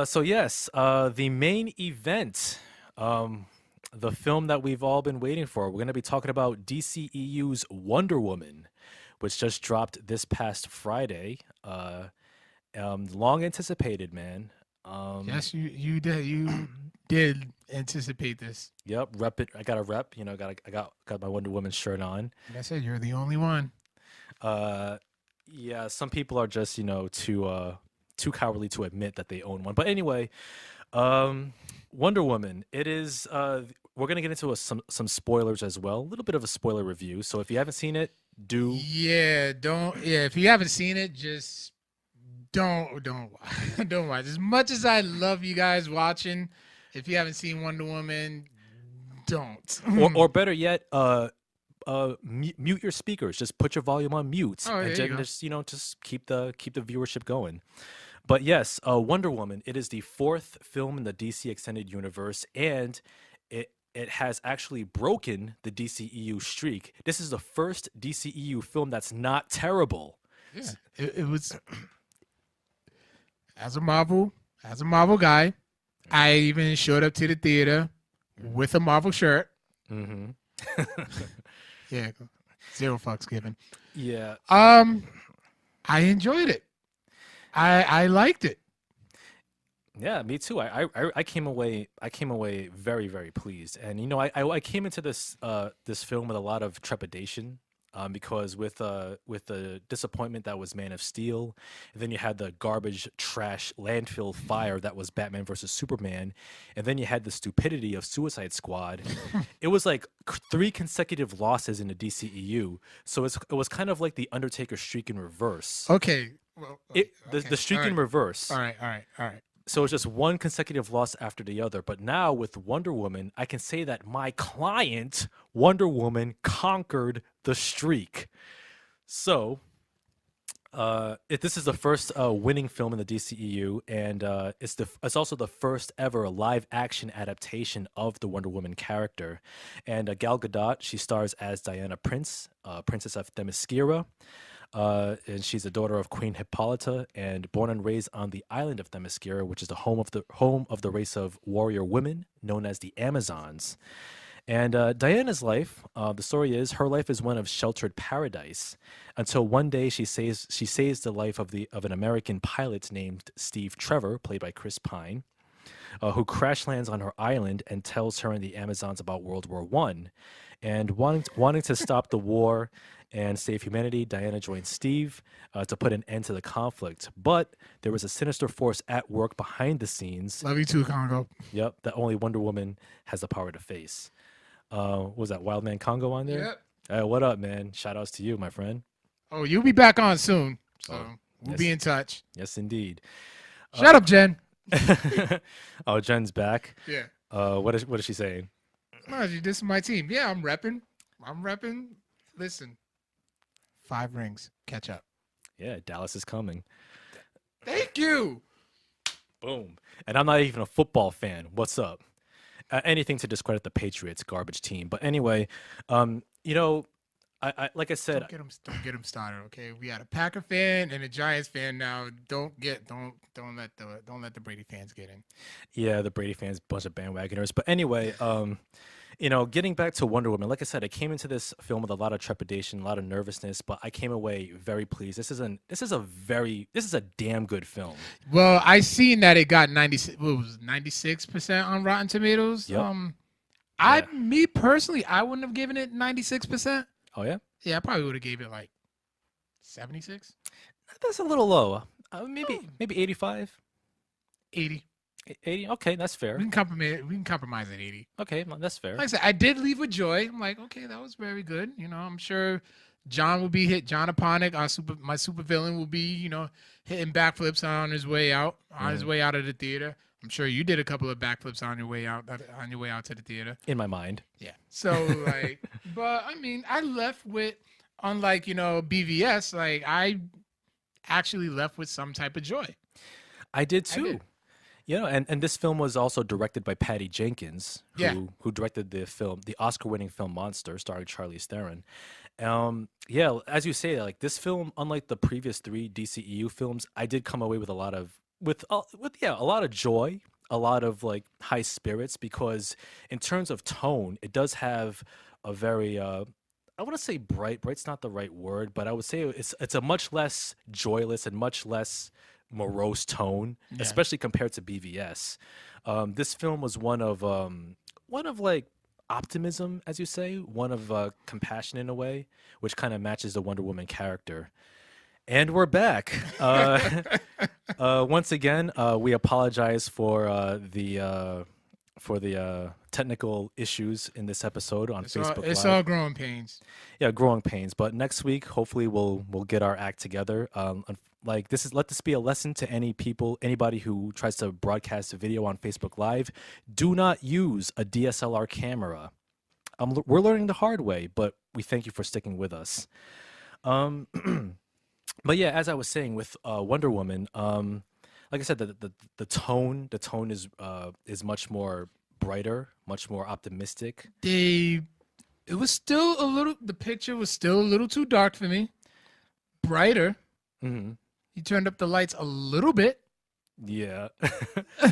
So yes, the main event, the film that we've all been waiting for. We're going to be talking about DCEU's Wonder Woman, which just dropped this past Friday. Long anticipated, man. Yes, you did. You did anticipate this. Yep, rep it. I got a rep. I got my Wonder Woman shirt on. Like I said, you're the only one. Yeah, some people are just too cowardly to admit that they own one. But anyway, Wonder Woman. It is. We're gonna get into some spoilers as well. A little bit of a spoiler review. So if you haven't seen it, do. Yeah, don't. Yeah, if you haven't seen it, just don't watch. As much as I love you guys watching, if you haven't seen Wonder Woman, don't. or better yet, mute your speakers. Just put your volume on mute, and just keep the viewership going. But yes, Wonder Woman. It is the 4th film in the DC Extended Universe, and it has actually broken the DCEU streak. This is the first DCEU film that's not terrible. Yeah, it was. As a Marvel guy, I even showed up to the theater with a Marvel shirt. Mm-hmm. Yeah, 0 fucks given. Yeah. I enjoyed it. I liked it. Yeah, me too. I came away very, very pleased. And I came into this film with a lot of trepidation. Because with the disappointment that was Man of Steel, and then you had the garbage, trash, landfill fire that was Batman versus Superman, and then you had the stupidity of Suicide Squad. It was like 3 consecutive losses in the DCEU. So it was kind of like the Undertaker streak in reverse. Okay. Well, the streak in reverse. All right. So it's just one consecutive loss after the other. But now with Wonder Woman, I can say that my client, Wonder Woman, conquered the streak. So this is the first winning film in the DCEU, and it's also the first ever live action adaptation of the Wonder Woman character. And Gal Gadot, she stars as Diana Prince, Princess of Themyscira. And she's the daughter of Queen Hippolyta, and born and raised on the island of Themyscira, which is the home of the race of warrior women known as the Amazons. And Diana's life, the story is, her life is one of sheltered paradise until one day she saves the life of an American pilot named Steve Trevor, played by Chris Pine, who crash lands on her island and tells her and the Amazons about World War I. And wanting to stop the war and save humanity, Diana joins Steve to put an end to the conflict. But there was a sinister force at work behind the scenes. Love you too, Congo. Yep, that only Wonder Woman has the power to face. What was that, Wildman Congo on there? Yep. Hey, what up, man? Shout outs to you, my friend. Oh, you'll be back on soon. So we'll be in touch. Yes, indeed. Shut up, Jen. Oh, Jen's back. Yeah. What is she saying? No, this is my team. Yeah, I'm repping. Listen, 5 rings. Catch up. Yeah, Dallas is coming. Thank you. Boom. And I'm not even a football fan. What's up? anything to discredit the Patriots garbage team. But anyway, you know, I like I said, Don't get him started, okay? We got a Packer fan and a Giants fan now. Don't let the Brady fans get in. yeah, the Brady fans, bunch of bandwagoners. But anyway, you know, getting back to Wonder Woman, like I said, I came into this film with a lot of trepidation, a lot of nervousness, but I came away very pleased. This is a damn good film. Well, I seen that it got 96% on Rotten Tomatoes. Yep. Me personally, I wouldn't have given it 96%. Oh yeah, Yeah, I probably would have gave it like 76, that's a little low. Maybe 85, 80. 80. Okay, that's fair. We can compromise at 80. Okay, well, that's fair. Like I said, I did leave with joy. I'm like, okay, that was very good. You know, I'm sure John will be hit. John Aponic, my super villain, will be, you know, hitting backflips on his way out, of the theater. I'm sure you did a couple of backflips on your way out to the theater. In my mind. Yeah. So like, but I mean, I left with, unlike, you know, BVS, like I actually left with some type of joy. I did too. You know, and this film was also directed by Patty Jenkins, who directed the Oscar-winning film Monster, starring Charlize Theron. Yeah, as you say, like this film, unlike the previous 3 DCEU films, I did come away with a lot of joy, a lot of like high spirits, because in terms of tone, it does have a very I want to say bright's not the right word, but I would say it's a much less joyless and much less morose tone, especially compared to BVS. This film was one of like optimism, as you say, one of compassion in a way, which kind of matches the Wonder Woman character. And we're back. Once again, we apologize for the technical issues in this episode on Facebook Live. It's all growing pains. Yeah, growing pains. But next week, hopefully, we'll get our act together. Let this be a lesson to anybody who tries to broadcast a video on Facebook Live. Do not use a DSLR camera. We're learning the hard way, but we thank you for sticking with us. But yeah, as I was saying with Wonder Woman, like I said, the tone is much more brighter, much more optimistic. The picture was still a little too dark for me. Brighter. Mm-hmm. He turned up the lights a little bit. Yeah.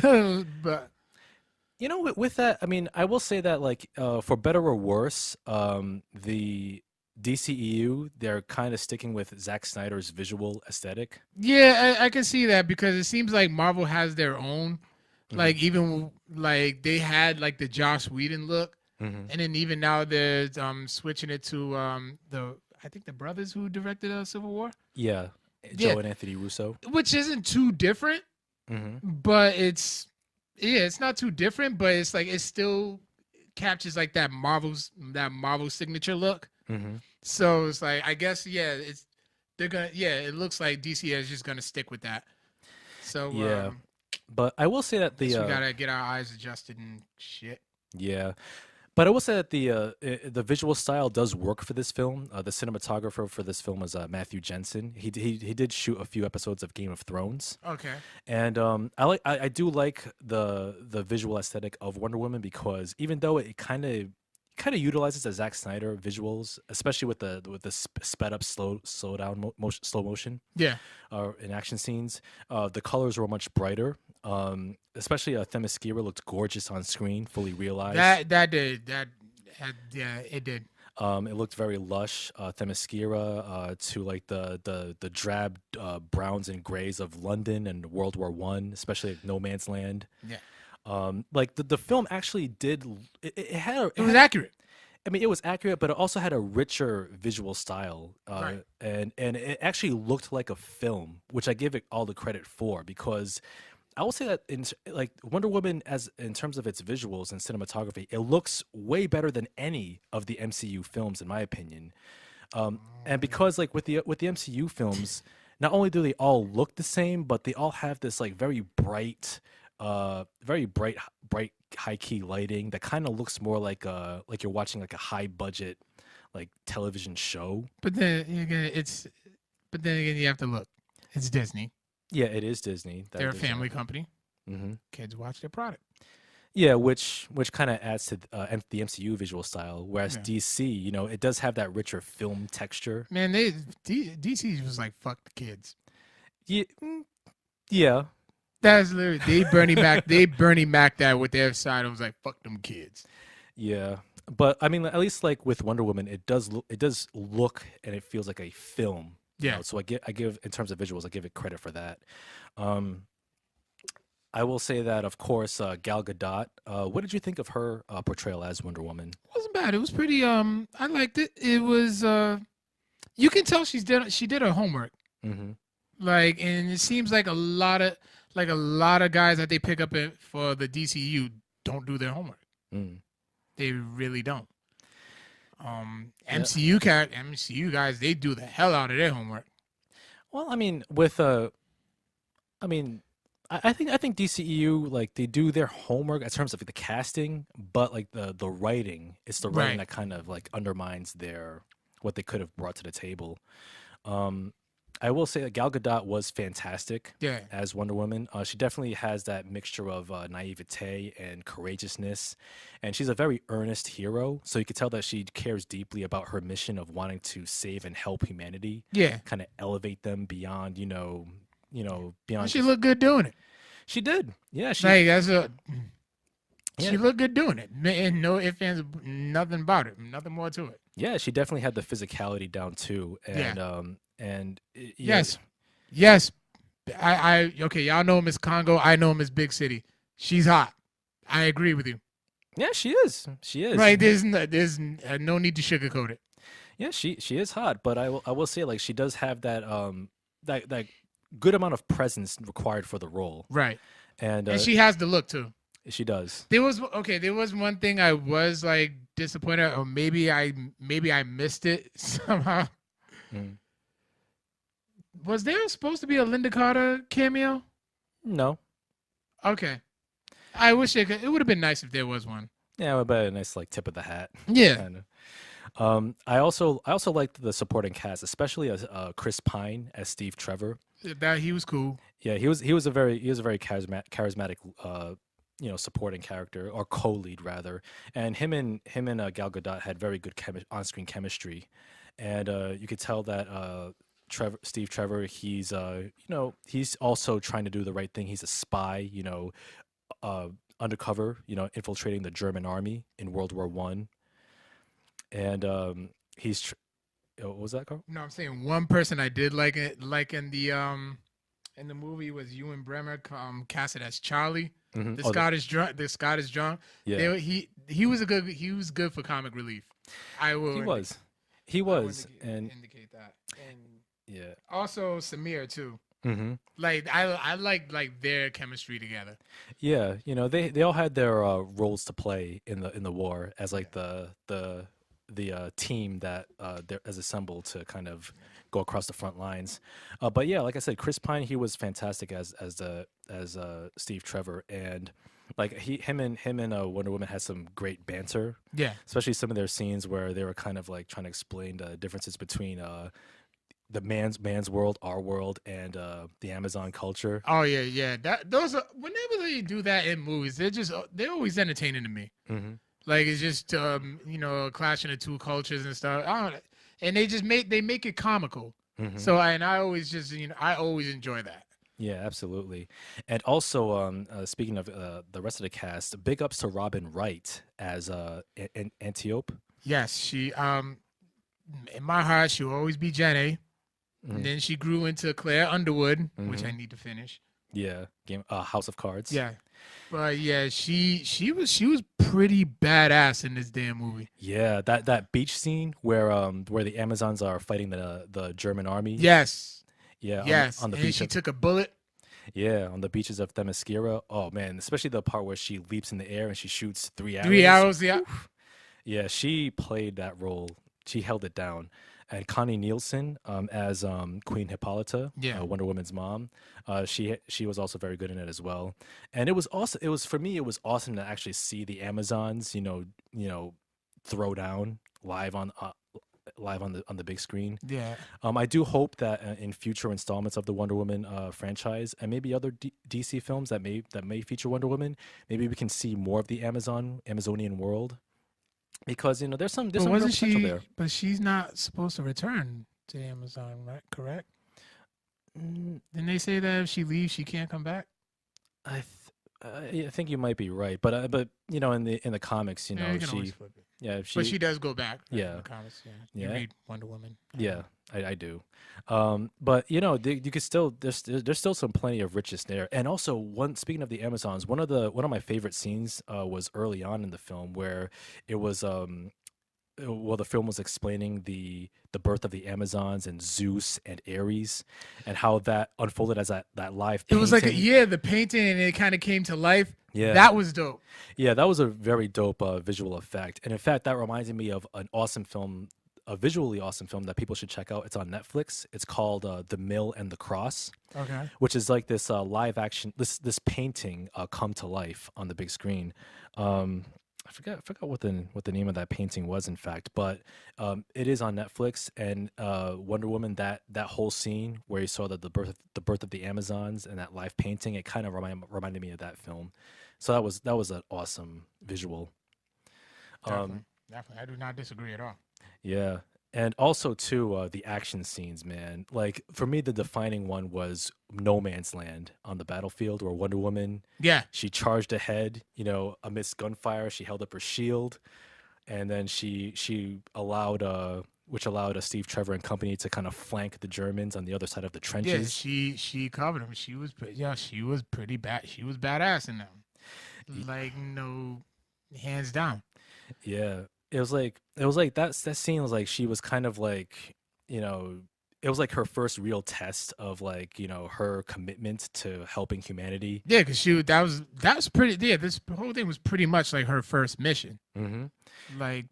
But you know, with that, I mean, I will say that, like, for better or worse, the DCEU, they're kind of sticking with Zack Snyder's visual aesthetic. Yeah, I can see that, because it seems like Marvel has their own. Like, even like they had like the Joss Whedon look, and then even now they're switching it to I think the brothers who directed Civil War. Yeah, Joe and Anthony Russo, which isn't too different, but it's not too different, but it's like it still captures like that Marvel signature look. So it's like, I guess it looks like DC is just gonna stick with that. So yeah. But I will say that we gotta get our eyes adjusted and shit. Yeah, but I will say that the visual style does work for this film. The cinematographer for this film is Matthew Jensen. He did shoot a few episodes of Game of Thrones. Okay. And I do like the visual aesthetic of Wonder Woman, because even though it kind of utilizes the Zack Snyder visuals, especially with the sped up slow motion. Yeah. In action scenes, the colors were much brighter. Especially Themyscira looked gorgeous on screen, fully realized. It did. It looked very lush. Themyscira to like the drab browns and grays of London and World War I, especially like No Man's Land. Yeah. Like the film actually did. It was accurate. I mean, it was accurate, but it also had a richer visual style, right. and it actually looked like a film, which I give it all the credit for, because I will say that in like Wonder Woman, in terms of its visuals and cinematography, it looks way better than any of the MCU films, in my opinion. And because like with the MCU films, not only do they all look the same, but they all have this like very bright high key lighting that kind of looks more like you're watching like a high budget like television show. But then again, you have to look. It's Disney. Yeah, it is Disney. They're a family company. Kids watch their product. Yeah, which kind of adds to the MCU visual style, whereas Yeah. DC, it does have that richer film texture. Man, DC was like fuck the kids. Yeah, yeah, That's literally they Bernie Mac that with their side. I was like fuck them kids. yeah. But I mean, at least like with Wonder Woman, it does look and it feels like a film. Yeah. So I give in terms of visuals, I give it credit for that. Um, I will say that, of course, Gal Gadot. What did you think of her portrayal as Wonder Woman? It wasn't bad. It was pretty. I liked it. It was. You can tell she did her homework. Hmm. Like, and it seems like a lot of guys that they pick up for the DCU don't do their homework. Mm. They really don't. Yeah. MCU guys, they do the hell out of their homework. Well, I mean, with I mean, I think DCEU like they do their homework in terms of the casting, but like the writing, it's the writing Right. that kind of like undermines their what they could have brought to the table. Um, I will say that Gal Gadot was fantastic Yeah. as Wonder Woman. She definitely has that mixture of naivete and courageousness, and she's a very earnest hero. So you could tell that she cares deeply about her mission of wanting to save and help humanity, Yeah. kind of elevate them beyond, And beyond she just. looked good doing it. She did, yeah. Like that's a. Yeah, She looked good doing it. And no ifs, ands, nothing about it. Nothing more to it. yeah. She definitely had the physicality down too, Yeah. yeah, Yes. Yes. Okay, y'all know him as Congo. I know him as Big City. She's hot. I agree with you. yeah. She is, she is. Right. There's no need to sugarcoat it. Yeah, she is hot, but I will say like she does have that good amount of presence required for the role, Right. and And she has the look too. she does. There was one thing I was like disappointed, or maybe I missed it somehow. Mm. Was there supposed to be a Linda Carter cameo? No, Okay. I wish it would have been nice if there was one. yeah, but a nice like tip of the hat. Yeah. Kind of. I also liked the supporting cast, especially as Chris Pine as Steve Trevor. That he was cool. Yeah, he was a very charismatic supporting character or co-lead rather, and him and Gal Gadot had very good on-screen chemistry, and you could tell that Steve Trevor he's also trying to do the right thing. He's a spy, undercover, infiltrating the German army in World War I, and what was that, Carl? No, I'm saying one person I did like in the movie was Ewan Bremer, casted as Charlie, Hmm. the Scottish drunk. The Scottish drunk. Yeah, He was good for comic relief. I will. he was, he I will was, and indicate that. And yeah. also Samir too. Hmm. Like I like their chemistry together. Yeah, they all had their roles to play in the war as like the team that is assembled to kind of go across the front lines. But yeah, like I said, Chris Pine, he was fantastic as Steve Trevor, and like him and Wonder Woman had some great banter, Yeah. especially some of their scenes where they were kind of like trying to explain the differences between the man's world, our world, and the Amazon culture. Oh yeah. Those are, whenever they do that in movies, they're always entertaining to me. Hmm. Like it's just a clash of the two cultures and stuff. And they make it comical. Hmm. So I always I always enjoy that. Yeah, absolutely. And also, speaking of the rest of the cast, big ups to Robin Wright as Antiope. Yes, she in my heart she'll always be Jenny. Mhm. And then she grew into Claire Underwood, which I Mhm. need to finish. Yeah, House of Cards. Yeah. But yeah, she was pretty badass in this damn movie. Yeah, that beach scene where the Amazons are fighting the German army. Yes. Yeah, Yes. on the And beach. she took a bullet. Yeah, on the beaches of Themyscira. Oh man, especially the part where she leaps in the air and she shoots 3 arrows. 3 arrows, yeah. Yeah, she played that role. She held it down. And Connie Nielsen as Queen Hippolyta, Yeah. Wonder Woman's mom. She was also very good in it as well. And it was also for me it was awesome to actually see the Amazons, throw down live live on the big screen. Yeah. I do hope that in future installments of the Wonder Woman franchise and maybe other DC films that may feature Wonder Woman, maybe we can see more of the Amazonian world, because there's some But real wasn't potential she? there. But she's not supposed to return to Amazon, right? Correct? Mm, Didn't they say that if she leaves, she can't come back? I think you might be right, but in the comics, Yeah, you can always flip it. yeah, But she does go back. Right, Yeah. in the comics, yeah. You Yeah. read Wonder Woman. Yeah, I do. But you could still there's still some plenty of richness there. And also, speaking of the Amazons, one of my favorite scenes was early on in the film, where it was the film was explaining the birth of the Amazons and Zeus and Ares, and how that unfolded as that live It was like painting. the painting, and it kind of came to life. Yeah. That was dope. Yeah, that was a very dope visual effect. And in fact, that reminded me of an awesome film, a visually awesome film that people should check out. It's on Netflix. It's called The Mill and the Cross, Okay. which is like this live action, this painting come to life on the big screen. I forgot what the name of that painting was, in fact, but it is on Netflix. And Wonder Woman, that whole scene where you saw the birth of the Amazons and that live painting, it kind of reminded me of that film. So that was an awesome visual. Definitely. Definitely. I do not disagree at all. Yeah. And also too, the action scenes, man. Like for me, the defining one was No Man's Land on the battlefield, where Wonder Woman, Yeah. she charged ahead, amidst gunfire. She held up her shield, and then she allowed Steve Trevor and company to kind of flank the Germans on the other side of the Yeah, trenches. she covered him. She was pretty bad. She was badass in them. Like no, hands down. Yeah. It was like that scene was like she was kind of like, it was like her first real test of like, her commitment to helping humanity. Yeah, because that was pretty. Yeah, this whole thing was pretty much like her first mission. Mm-hmm. Like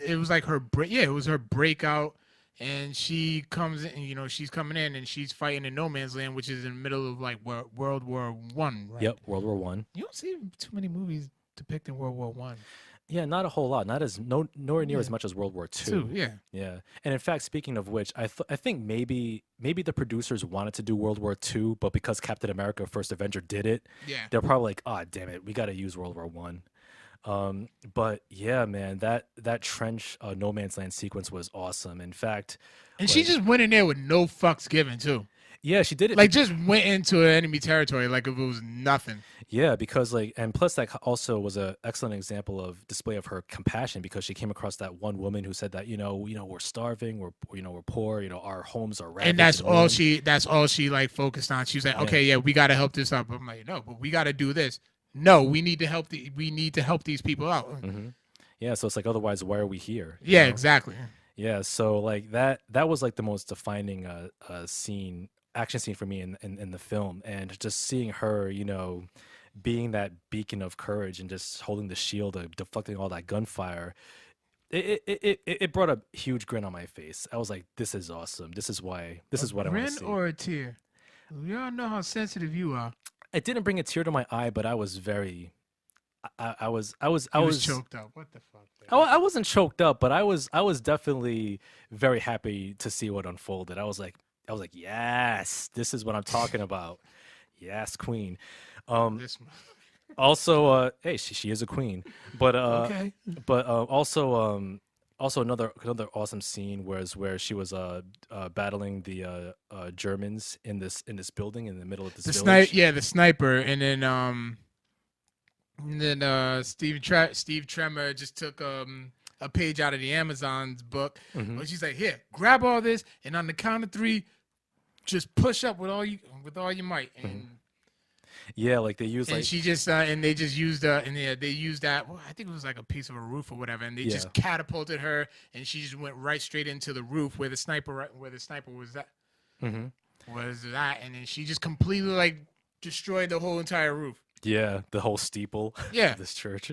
it was like her break. Yeah, it was her breakout, and she comes in. She's coming in and she's fighting in No Man's Land, which is in the middle of like World War One. Right? Yep, World War One. You don't see too many movies depicting World War One. Yeah, not a whole lot. Nowhere near Yeah. as much as World War Two. Yeah. Yeah, and in fact, speaking of which, I think maybe the producers wanted to do World War Two, but because Captain America: First Avenger did it, Yeah. they're probably like, oh damn it, we got to use World War One. But yeah, man, that trench No Man's Land sequence was awesome. In fact, And she just went in there with no fucks given too. yeah, she did it. Like just went into enemy territory like if it was nothing. Yeah, because and plus that also was an excellent example of display of her compassion, because she came across that one woman who said that we're starving, we're poor, our homes are ravaged. And that's ruined. all she like focused on. She was like, Yeah. okay, yeah, we got to help this up. I'm like, no, but we got to do this. No, we need to help these people out. Mm-hmm. Yeah, so it's like, otherwise, why are we here? You Yeah, know? exactly. Yeah, so like that was like the most defining action scene for me in the film, and just seeing her, being that beacon of courage and just holding the shield, deflecting all that gunfire. It brought a huge grin on my face. I was like, this is awesome. This is what I want to Grin see. or a tear? We all know how sensitive you are. It didn't bring a tear to my eye, but I was very. I was choked up. What the fuck? I wasn't choked up, but I was definitely very happy to see what unfolded. I was like, yes, this is what I'm talking about. Yes, queen. This Also, hey, she is a queen, but okay. but also another awesome scene where she was battling the Germans in this building in the middle of this village. The sniper, and then Steve Tremor just took a page out of the Amazon's book. Mhm. Where she's like, here, grab all this, and on the count of 3, just push up with all your might. And Yeah, like they use and like she just and they just used they used that. Well, I think it was like a piece of a roof or whatever, and they just catapulted her, and she just went right straight into the roof where the sniper was that. Mhm. Was that, and then she just completely like destroyed the whole entire roof. Yeah, the whole steeple Yeah. of this church.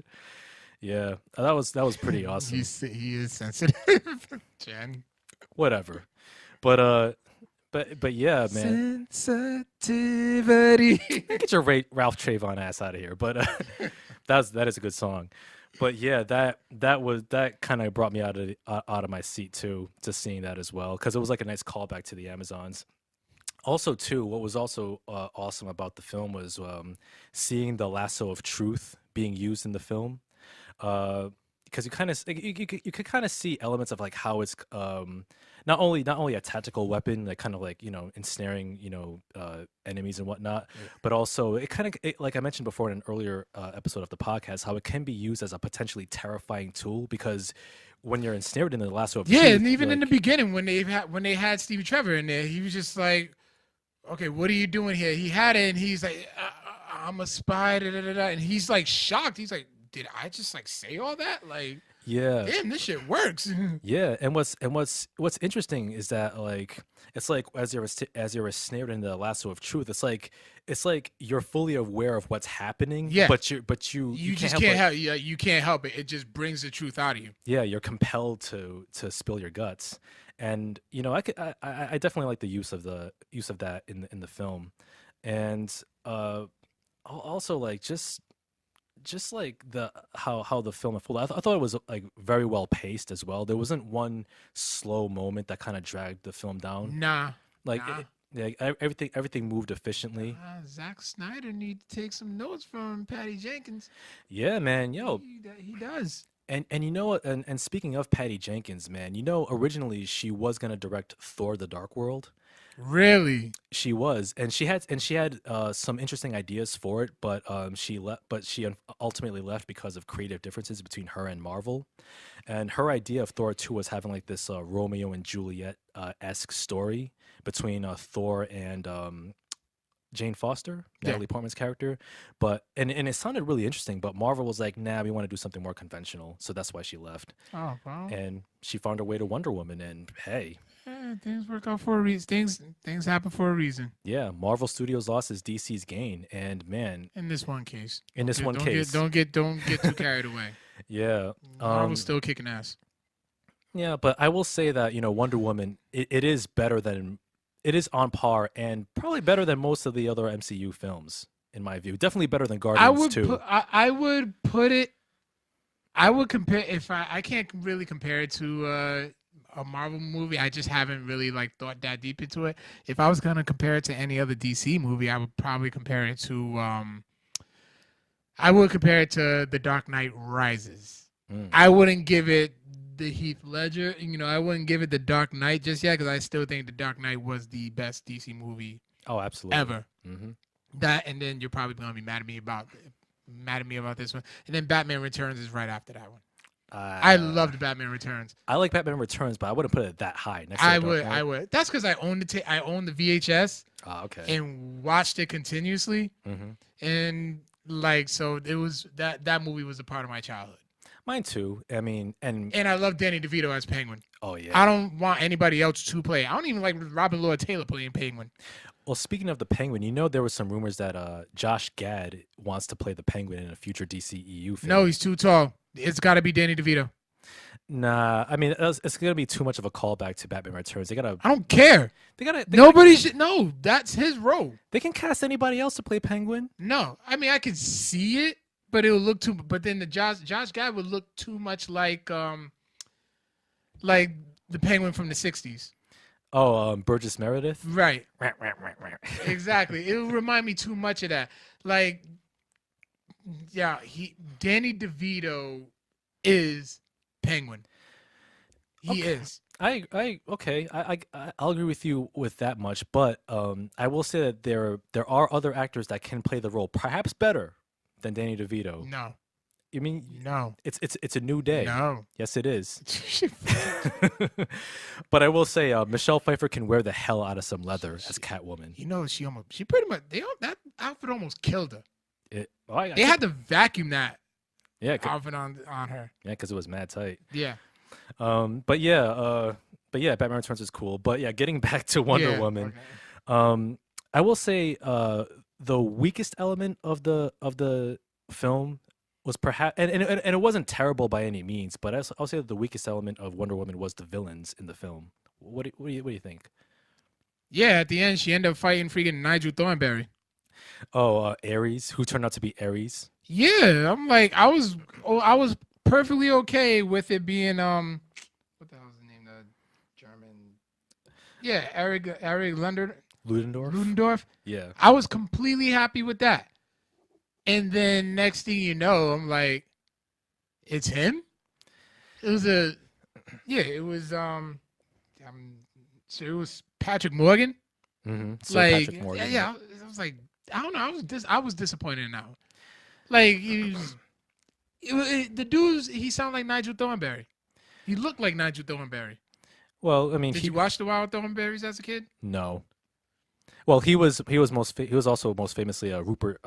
Yeah, that was pretty awesome. He is sensitive, Jen. Whatever, but yeah, man, Sensitivity. get your Ralph Trayvon ass out of here. But that is a good song. But yeah, that kind of brought me out of my seat too, just seeing that as well, because it was like a nice callback to the Amazons. Also, too, what was also awesome about the film was seeing the lasso of truth being used in the film. Because you kind of you could kind of see elements of like how it's not only a tactical weapon, like kind of like ensnaring enemies and whatnot, but also it kind of like I mentioned before in an earlier episode of the podcast, how it can be used as a potentially terrifying tool because when you're ensnared in the lasso of Yeah, truth, and even in the like, beginning when they had Stevie Trevor in there, he was just like, "Okay, what are you doing here?" He had it, and he's like, "I'm a spy," da, da, da, da. And he's like shocked. He's like, "Did I just like say all that? Like, yeah. damn, this shit works." Yeah, and what's interesting is that like it's like as you're snared in the lasso of truth, it's like you're fully aware of what's happening, Yeah. but you You can't just help can't but, help. Yeah, you can't help it. It just brings the truth out of you. yeah, you're compelled to spill your guts, and I definitely like the use of that in the film, and also like just like how the film unfolded. I thought it was like very well paced as well. There wasn't one slow moment that kind of dragged the film down. Nah, Like nah. everything moved efficiently. Zack Snyder need to take some notes from Patty Jenkins. Yeah, man. Yo, He does. and you know what? And speaking of Patty Jenkins, man, originally she was gonna direct Thor: The Dark World. Really? She was, and she had some interesting ideas for it, but she left. But ultimately left because of creative differences between her and Marvel. And her idea of Thor 2 was having like this Romeo and Juliet esque story between Thor and Jane Foster, Yeah. Natalie Portman's character. And it sounded really interesting, but Marvel was like, nah, we want to do something more conventional. So that's why she left. Oh, well. And she found her way to Wonder Woman. And hey, Things work out for a reason. Things happen for a reason. yeah, Marvel Studios loss is DC's gain. And man, In this one case. don't Don't get too carried away. yeah. Marvel's still kicking ass. Yeah, but I will say that, Wonder Woman, it is it is on par and probably better than most of the other MCU films, in my view. Definitely better than Guardians 2. I would compare if I can't really compare it to a Marvel movie. I just haven't really like thought that deep into it. If I was gonna compare it to any other DC movie, I would probably compare it to The Dark Knight Rises. I wouldn't give it the Heath Ledger. I wouldn't give it The Dark Knight just yet because I still think The Dark Knight was the best DC movie Oh, absolutely. ever. Mm-hmm. That, and then you're probably gonna be mad at me about this one. And then Batman Returns is right after that one. I loved Batman Returns. I like Batman Returns, but I wouldn't put it that high. Next to I The Dark Knight. would. That's because I owned the VHS Okay. and watched it continuously, Mm-hmm. and like so it was that movie was a part of my childhood. Mine too. I mean, and I love Danny DeVito as Penguin. oh yeah. I don't want anybody else to play. I don't even like Robin Lord Taylor playing Penguin. Well, speaking of the Penguin, there was some rumors that Josh Gad wants to play the Penguin in a future DCEU film. No, he's too tall. It's got to be Danny DeVito. Nah, I mean it's gonna be too much of a callback to Batman Returns. I don't care. Nobody should. No, that's his role. They can cast anybody else to play Penguin. No, I mean I could see it, but it would look too. But then the Josh guy would look too much like the Penguin from the '60s. Oh, Burgess Meredith. Right. Exactly. It would remind me too much of that. Like, yeah, Danny DeVito is Penguin. He is. I'll agree with you with that much, but I will say that there are other actors that can play the role, perhaps better than Danny DeVito. No. You mean no? It's a new day. No. Yes, it is. But I will say, Michelle Pfeiffer can wear the hell out of some leather as Catwoman. She pretty much that outfit almost killed her. They had to vacuum that outfit on her. Yeah, because it was mad tight. Yeah. But yeah, Batman Returns is cool. But yeah, getting back to Wonder Woman, okay. I will say the weakest element of the film was perhaps, and it wasn't terrible by any means, but I'll say that the weakest element of Wonder Woman was the villains in the film. What do you think? Yeah, at the end she ended up fighting freaking Nigel Thornberry. Oh, Ares, who turned out to be Ares. Yeah, I'm like I was perfectly okay with it being what the hell is the name, the German, yeah, Eric Ludendorff. Ludendorff. Yeah. I was completely happy with that. And then next thing you know, I'm like, it's him. It was a yeah, so it was Patrick Morgan. Sir Like Patrick Morgan. yeah, Yep. I was like, I don't know, I was disappointed in that one. Like the dude, he sounded like Nigel Thornberry. He looked like Nigel Thornberry. Well, I mean, Did you watch the Wild Thornberries as a kid? no. Well, he was also most famously Rupert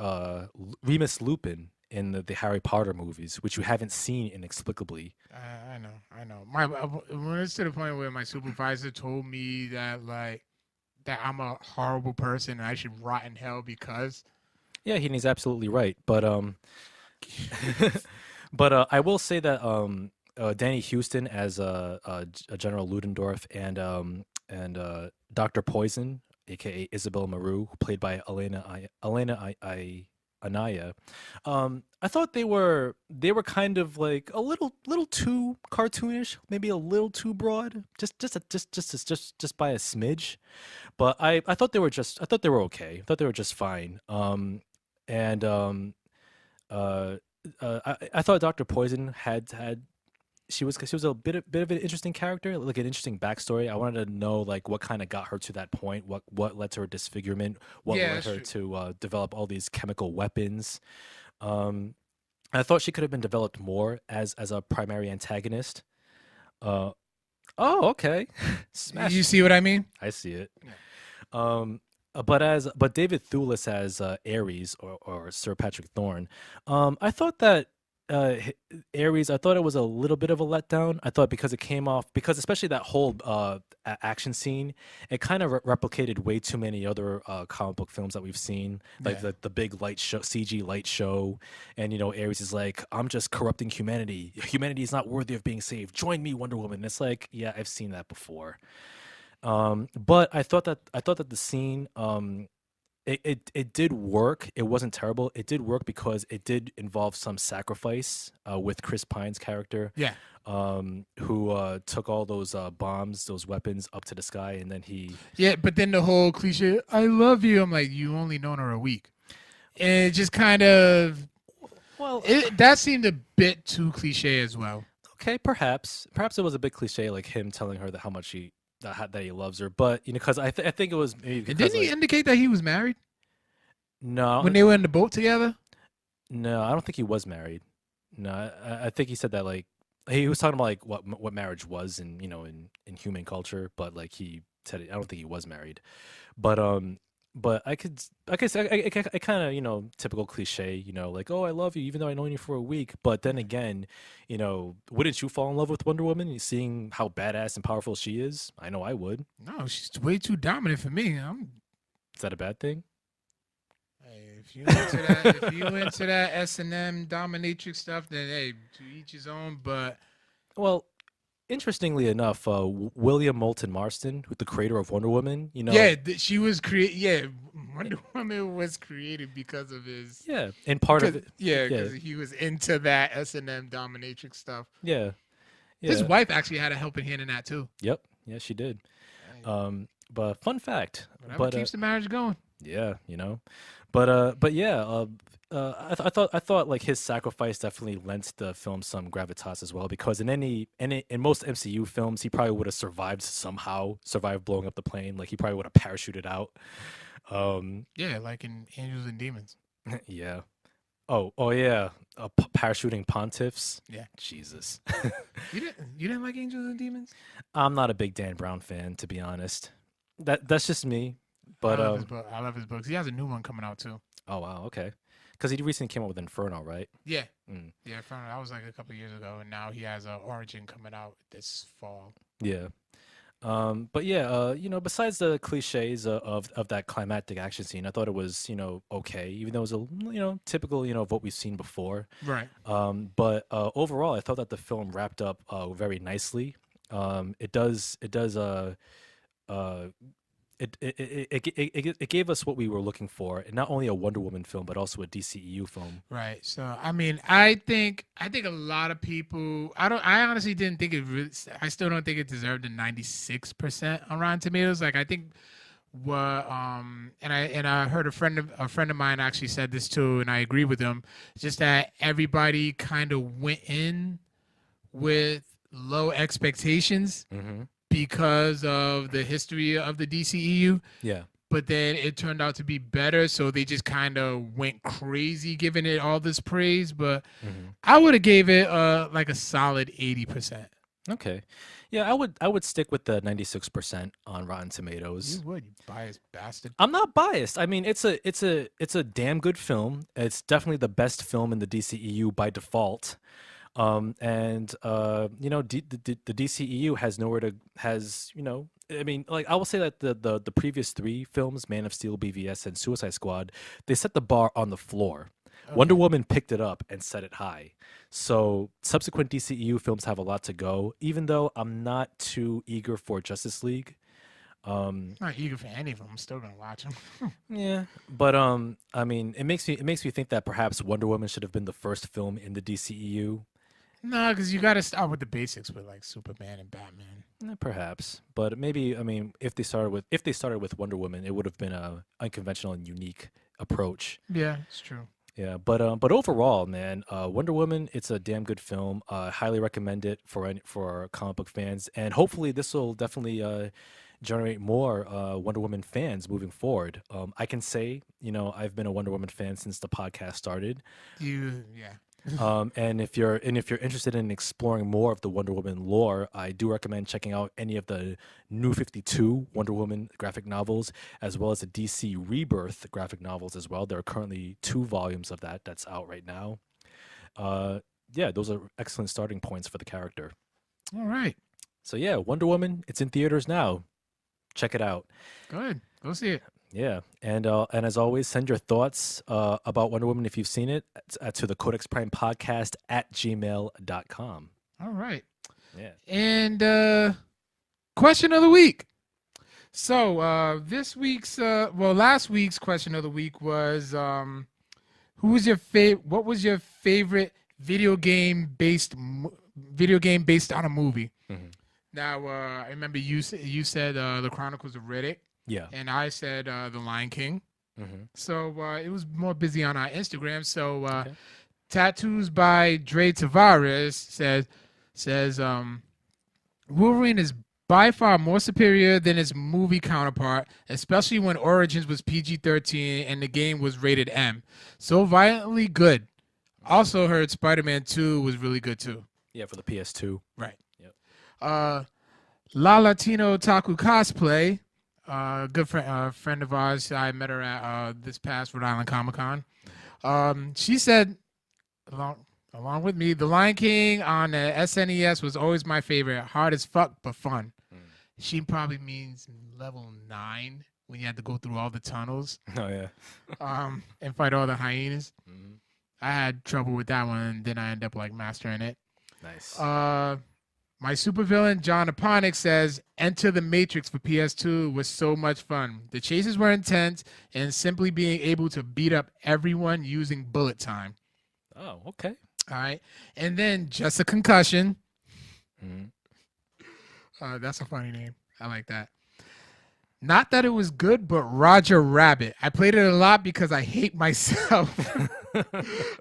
Remus Lupin in the Harry Potter movies, which you haven't seen inexplicably. I know. When it's to the point where my supervisor told me that that I'm a horrible person and I should rot in hell because. Yeah, he's absolutely right. But I will say that Danny Houston as General Ludendorff and Doctor Poison, aka Isabel Maru, played by Anaya. I thought they were kind of like a little too cartoonish, maybe a little too broad, just by a smidge. But I thought they were okay. I thought they were just fine. And uh, I thought Doctor Poison had she was a bit of an interesting character, like an interesting backstory. I wanted to know like what kind of got her to that point, what led to her disfigurement, what Yeah, led that's her true. to develop all these chemical weapons. Um, I thought she could have been developed more as a primary antagonist. Uh, oh, okay, You smash. see what I mean? I see it. Yeah. But David Thewlis as Ares or Sir Patrick Thorne, I thought that Ares, I thought it was a little bit of a letdown. I thought because it came off because especially that whole action scene, it kind of replicated way too many other comic book films that we've seen, like Yeah. the big light show, CG light show, and Ares is like, I'm just corrupting humanity. Humanity is not worthy of being saved. Join me, Wonder Woman. And it's like, yeah, I've seen that before. But I thought that the scene it did work. It wasn't terrible. It did work because it did involve some sacrifice with Chris Pine's character, Yeah. who took all those bombs, those weapons up to the sky, and then he. Yeah, but then the whole cliche, I love you. I'm like, you only known her a week. And it just kind of Well, that seemed a bit too cliche as well. okay, perhaps it was a bit cliche, like him telling her that how much that he loves her, but because I think it was maybe And because didn't he like indicate that he was married no when they were in the boat together? no I don't think he was married. No, I think he said that like he was talking about like what marriage was in in human culture, but like he said I don't think he was married, but but I could say I kind of typical cliche like oh I love you even though I known you for a week, but then again wouldn't you fall in love with Wonder Woman seeing how badass and powerful she is? I know I would. No, she's way too dominant for me. Is that a bad thing? Hey, if you into that S&M dominatrix stuff, then hey, to each his own. But Well, interestingly enough, William Moulton Marston, who's the creator of Wonder Woman, yeah, she was created. Yeah, Wonder Woman was created because of his. yeah, and part of it, Yeah, yeah, because he was into that S&M dominatrix stuff. yeah, His yeah, wife actually had a helping hand in that too. yep, yeah, she did. Hey, But fun fact, whatever but keeps the marriage going. yeah, but yeah, I thought like his sacrifice definitely lent the film some gravitas as well because in most MCU films he probably would have survived blowing up the plane, like he probably would have parachuted out. Yeah, like in Angels and Demons. Yeah. Oh yeah, parachuting pontiffs. Yeah. Jesus. You didn't like Angels and Demons? I'm not a big Dan Brown fan, to be honest. That's just me. But I love his book. I love his books. He has a new one coming out too. oh wow, okay. Because he recently came out with Inferno, right? Yeah, Mm, yeah. That was like a couple years ago, and now he has a Origin coming out this fall. yeah. But yeah, besides the cliches of that climactic action scene, I thought it was okay, even though it was a typical of what we've seen before. Right. But overall, I thought that the film wrapped up very nicely. It does uh it gave us what we were looking for, and not only a Wonder Woman film, but also a DCEU film. Right. So I mean, I think a lot of people. I honestly didn't think it. Really, I still don't think it deserved a 96% on Rotten Tomatoes. Like I think what and I heard a friend of mine actually said this too, and I agree with him. Just that everybody kind of went in with low expectations Hmm. because of the history of the DCEU. Yeah. But then it turned out to be better, so they just kind of went crazy giving it all this praise. But Hmm. I would have gave it like a solid 80%. Okay. Yeah, I would stick with the 96% on Rotten Tomatoes. You would, you biased bastard. I'm not biased. I mean, it's a damn good film. It's definitely the best film in the DCEU by default. And the DCEU has nowhere to has I mean, like I will say that the previous three films, Man of Steel, BVS, and Suicide Squad, they set the bar on the floor. Wonder Okay. Woman picked it up and set it high. So subsequent DCEU films have a lot to go. Even though I'm not too eager for Justice League. Not eager for any of them. I'm still gonna watch them. Yeah, but I mean, it makes me think that perhaps Wonder Woman should have been the first film in the DCEU. No, because you got to start with the basics with like Superman and Batman. Perhaps, but maybe I mean, if they started with Wonder Woman, it would have been a unconventional and unique approach. Yeah, it's true. Yeah, but overall, man, Wonder Woman, it's a damn good film. Highly recommend it for comic book fans, and hopefully this will definitely generate more Wonder Woman fans moving forward. I can say, I've been a Wonder Woman fan since the podcast started. Yeah. And if you're interested in exploring more of the Wonder Woman lore, I do recommend checking out any of the New 52 Wonder Woman graphic novels, as well as the DC Rebirth graphic novels as well. There are currently 2 volumes of that's out right now. Yeah, those are excellent starting points for the character. All right. So yeah, Wonder Woman, it's in theaters now. Check it out. Go ahead. Go see it. Yeah, and as always, send your thoughts about Wonder Woman if you've seen it to the Codex Prime Podcast at gmail.com. All right. Yeah. And question of the week. So last week's question of the week was what was your favorite video game based on a movie? Mhm. Now I remember you said the Chronicles of Riddick, Yeah. and I said the Lion King. Hmm. So it was more busy on our Instagram. So Okay. Tattoos by Dre Tavares says Wolverine is by far more superior than its movie counterpart, especially when Origins was PG-13 and the game was rated M. So violently good. Also heard Spider-Man 2 was really good too. Yeah, for the PS2. Right. Yep. La Latino Taku Cosplay, good friend of ours. I met her at this past Rhode Island Comic Con. She said, along with me, The Lion King on the SNES was always my favorite. Hard as fuck, but fun. She probably means level 9 when you had to go through all the tunnels Oh yeah. and fight all the hyenas. Mhm. I had trouble with that one, and then I ended up like mastering it. Nice. My supervillain, John Aponic, says Enter the Matrix for PS2 was so much fun. The chases were intense, and simply being able to beat up everyone using bullet time. Oh, okay. All right. And then Just a Concussion. Mhm. That's a funny name. I like that. Not that it was good, but Roger Rabbit. I played it a lot because I hate myself.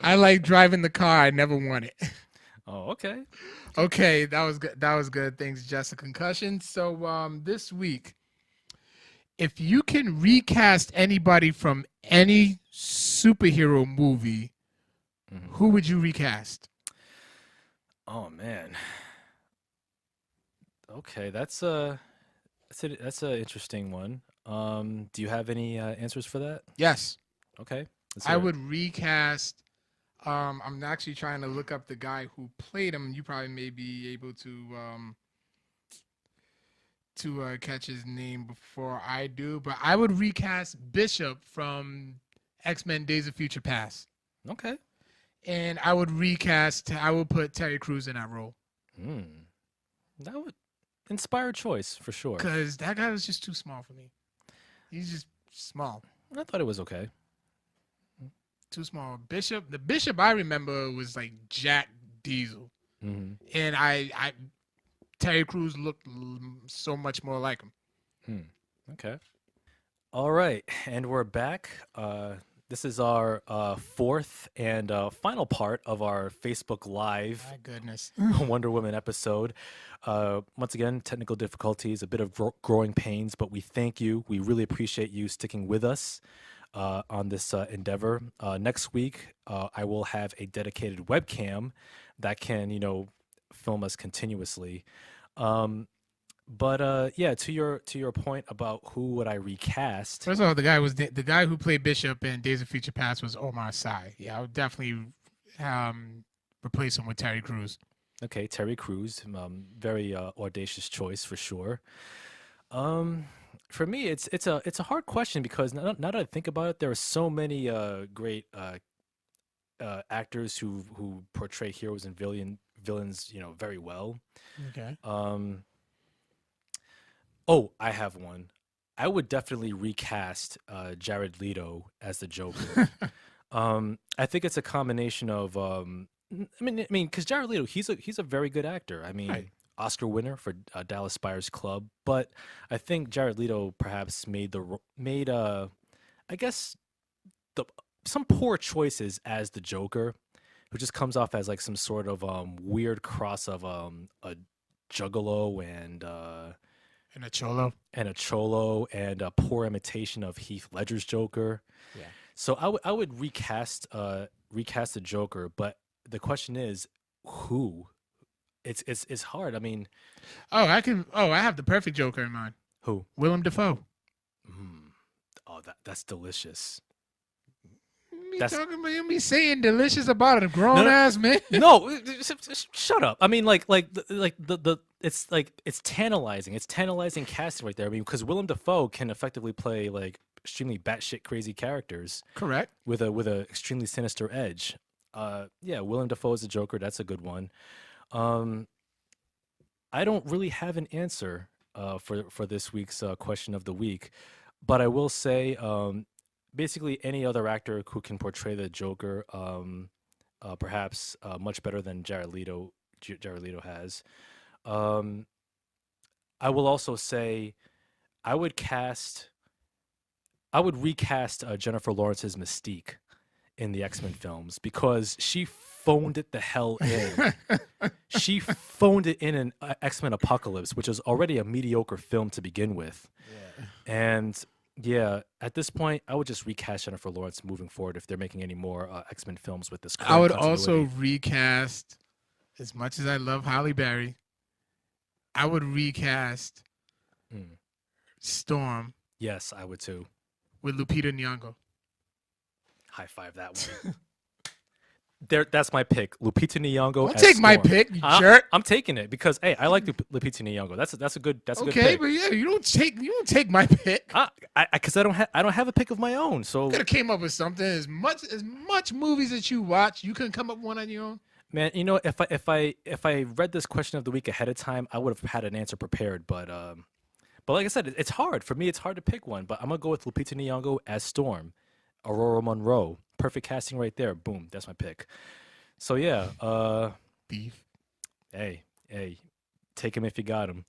I like driving the car. I never won it. Oh, okay. Okay, that was good. That was good. Thanks, Jessica Concussion. So this week, if you can recast anybody from any superhero movie, Mhm. who would you recast? Oh man. Okay, that's a interesting one. Do you have any answers for that? Yes, Okay. Let's I hear it. would recast. I'm actually trying to look up the guy who played him. You probably may be able to catch his name before I do, but I would recast Bishop from X-Men: Days of Future Past, Okay. and I would put Terry Crews in that role That would inspire choice for sure. because that guy was just too small for me. He's just small. I thought it was okay. Too small. The Bishop I remember was like Jack Diesel. Mm-hmm. And Terry Crews looked so much more like him. Okay. All right, and we're back. This is our fourth and final part of our Facebook Live My goodness. Wonder Woman episode. Once again, technical difficulties, a bit of growing pains, but we thank you. We really appreciate you sticking with us on this endeavor. Next week, I will have a dedicated webcam that can, film us continuously. But yeah, to your point about who would I recast? First of all, the guy who played Bishop in Days of Future Past was Omar Sy. Yeah, I would definitely replace him with Terry Crews. Okay, Terry Crews, very audacious choice for sure. For me, it's a hard question because now that I think about it, there are so many great actors who portray heroes and villains, very well. Okay. Oh, I have one. I would definitely recast Jared Leto as the Joker. I think it's a combination of, because Jared Leto, he's a very good actor. I mean, Right. Oscar winner for Dallas Buyers Club, but I think Jared Leto perhaps made I guess some poor choices as the Joker, who just comes off as like some sort of weird cross of a juggalo and And a Cholo. and a poor imitation of Heath Ledger's Joker. Yeah. So I would recast the Joker, but the question is who? It's hard. I mean, I have the perfect Joker in mind. who? Willem Dafoe. Oh, that's delicious. Me saying delicious about a grown ass man. No, shut up. I mean, like it's tantalizing. It's tantalizing casting right there. I mean, because Willem Dafoe can effectively play like extremely batshit crazy characters Correct. with a extremely sinister edge. Yeah, Willem Dafoe is a Joker. That's a good one. I don't really have an answer for this week's question of the week, but I will say basically any other actor who can portray the Joker, perhaps much better than Jared Leto has. I will also say I would recast Jennifer Lawrence's Mystique in the X-Men films because she phoned it the hell in. She phoned it in X-Men Apocalypse, which is already a mediocre film to begin with. Yeah. And yeah, at this point, I would just recast Jennifer Lawrence moving forward if they're making any more X-Men films with this. I would also recast, as much as I love Halle Berry, I would recast Storm. Yes, I would too. With Lupita Nyong'o. High five that one. That's my pick. Lupita Nyong'o. Don't take my pick, you jerk. I'm taking it because hey, I like Lupita Nyong'o. That's a good pick. Okay, but yeah, you don't take my pick. Because I don't have a pick of my own. So could have came up with something. As much movies that you watch, you couldn't come up with one on your own. Man, if I read this question of the week ahead of time, I would have had an answer prepared. But like I said, it's hard for me. It's hard to pick one. But I'm gonna go with Lupita Nyong'o as Storm. Aurora Monroe. Perfect casting right there. Boom. That's my pick. So yeah. Beef. Hey. Take him if you got him.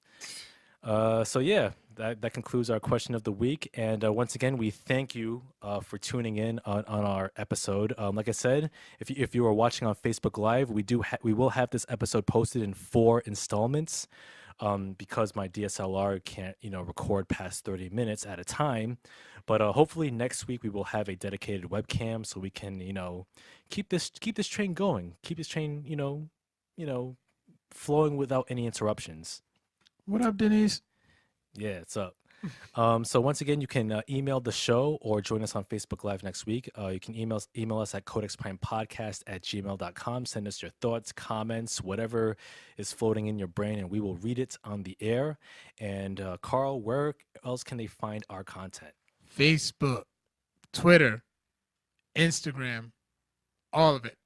So yeah, that concludes our question of the week. And once again, we thank you for tuning in on our episode. Like I said, if you are watching on Facebook Live, we will have this episode posted in 4 installments. Because my DSLR can't, record past 30 minutes at a time. But hopefully next week we will have a dedicated webcam so we can, keep this train going. Keep this train, flowing without any interruptions. What up, Denise? Yeah, it's up. So once again, you can email the show or join us on Facebook Live next week. You can email us at codexprimepodcast@gmail.com. Send us your thoughts, comments, whatever is floating in your brain, and we will read it on the air. And Carl, where else can they find our content? Facebook, Twitter, Instagram, all of it.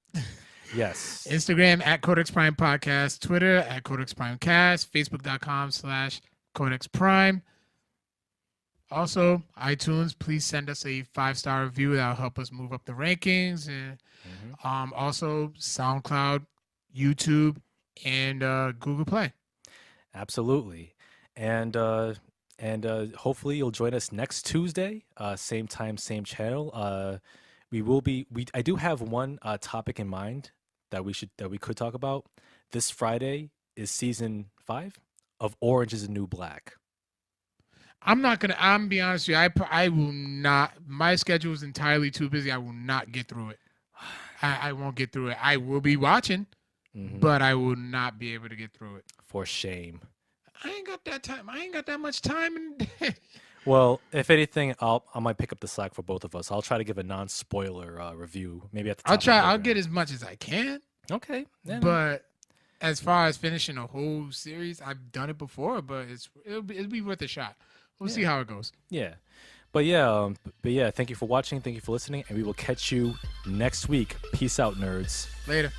Yes. Instagram at Codex Prime Podcast, Twitter at Codex Prime Cast, Facebook.com/Codex Prime. Also, iTunes, please send us a 5-star review. That'll help us move up the rankings. And also SoundCloud, YouTube, and Google Play. Absolutely. And hopefully you'll join us next Tuesday, same time, same channel. I do have one topic in mind that we could talk about. This Friday is season 5 of Orange is the New Black. I'm be honest with you. I will not. My schedule is entirely too busy. I will not get through it. I won't get through it. I will be watching, but I will not be able to get through it. For shame. I ain't got that time. I ain't got that much time. Well, if anything, I might pick up the slack for both of us. I'll try to give a non-spoiler review. Maybe at the top. I'll try. I'll get as much as I can. Okay. Yeah, but as far as finishing a whole series, I've done it before, but it'll be worth a shot. We'll see how it goes. Yeah. But yeah, thank you for watching. Thank you for listening. And we will catch you next week. Peace out, nerds. Later.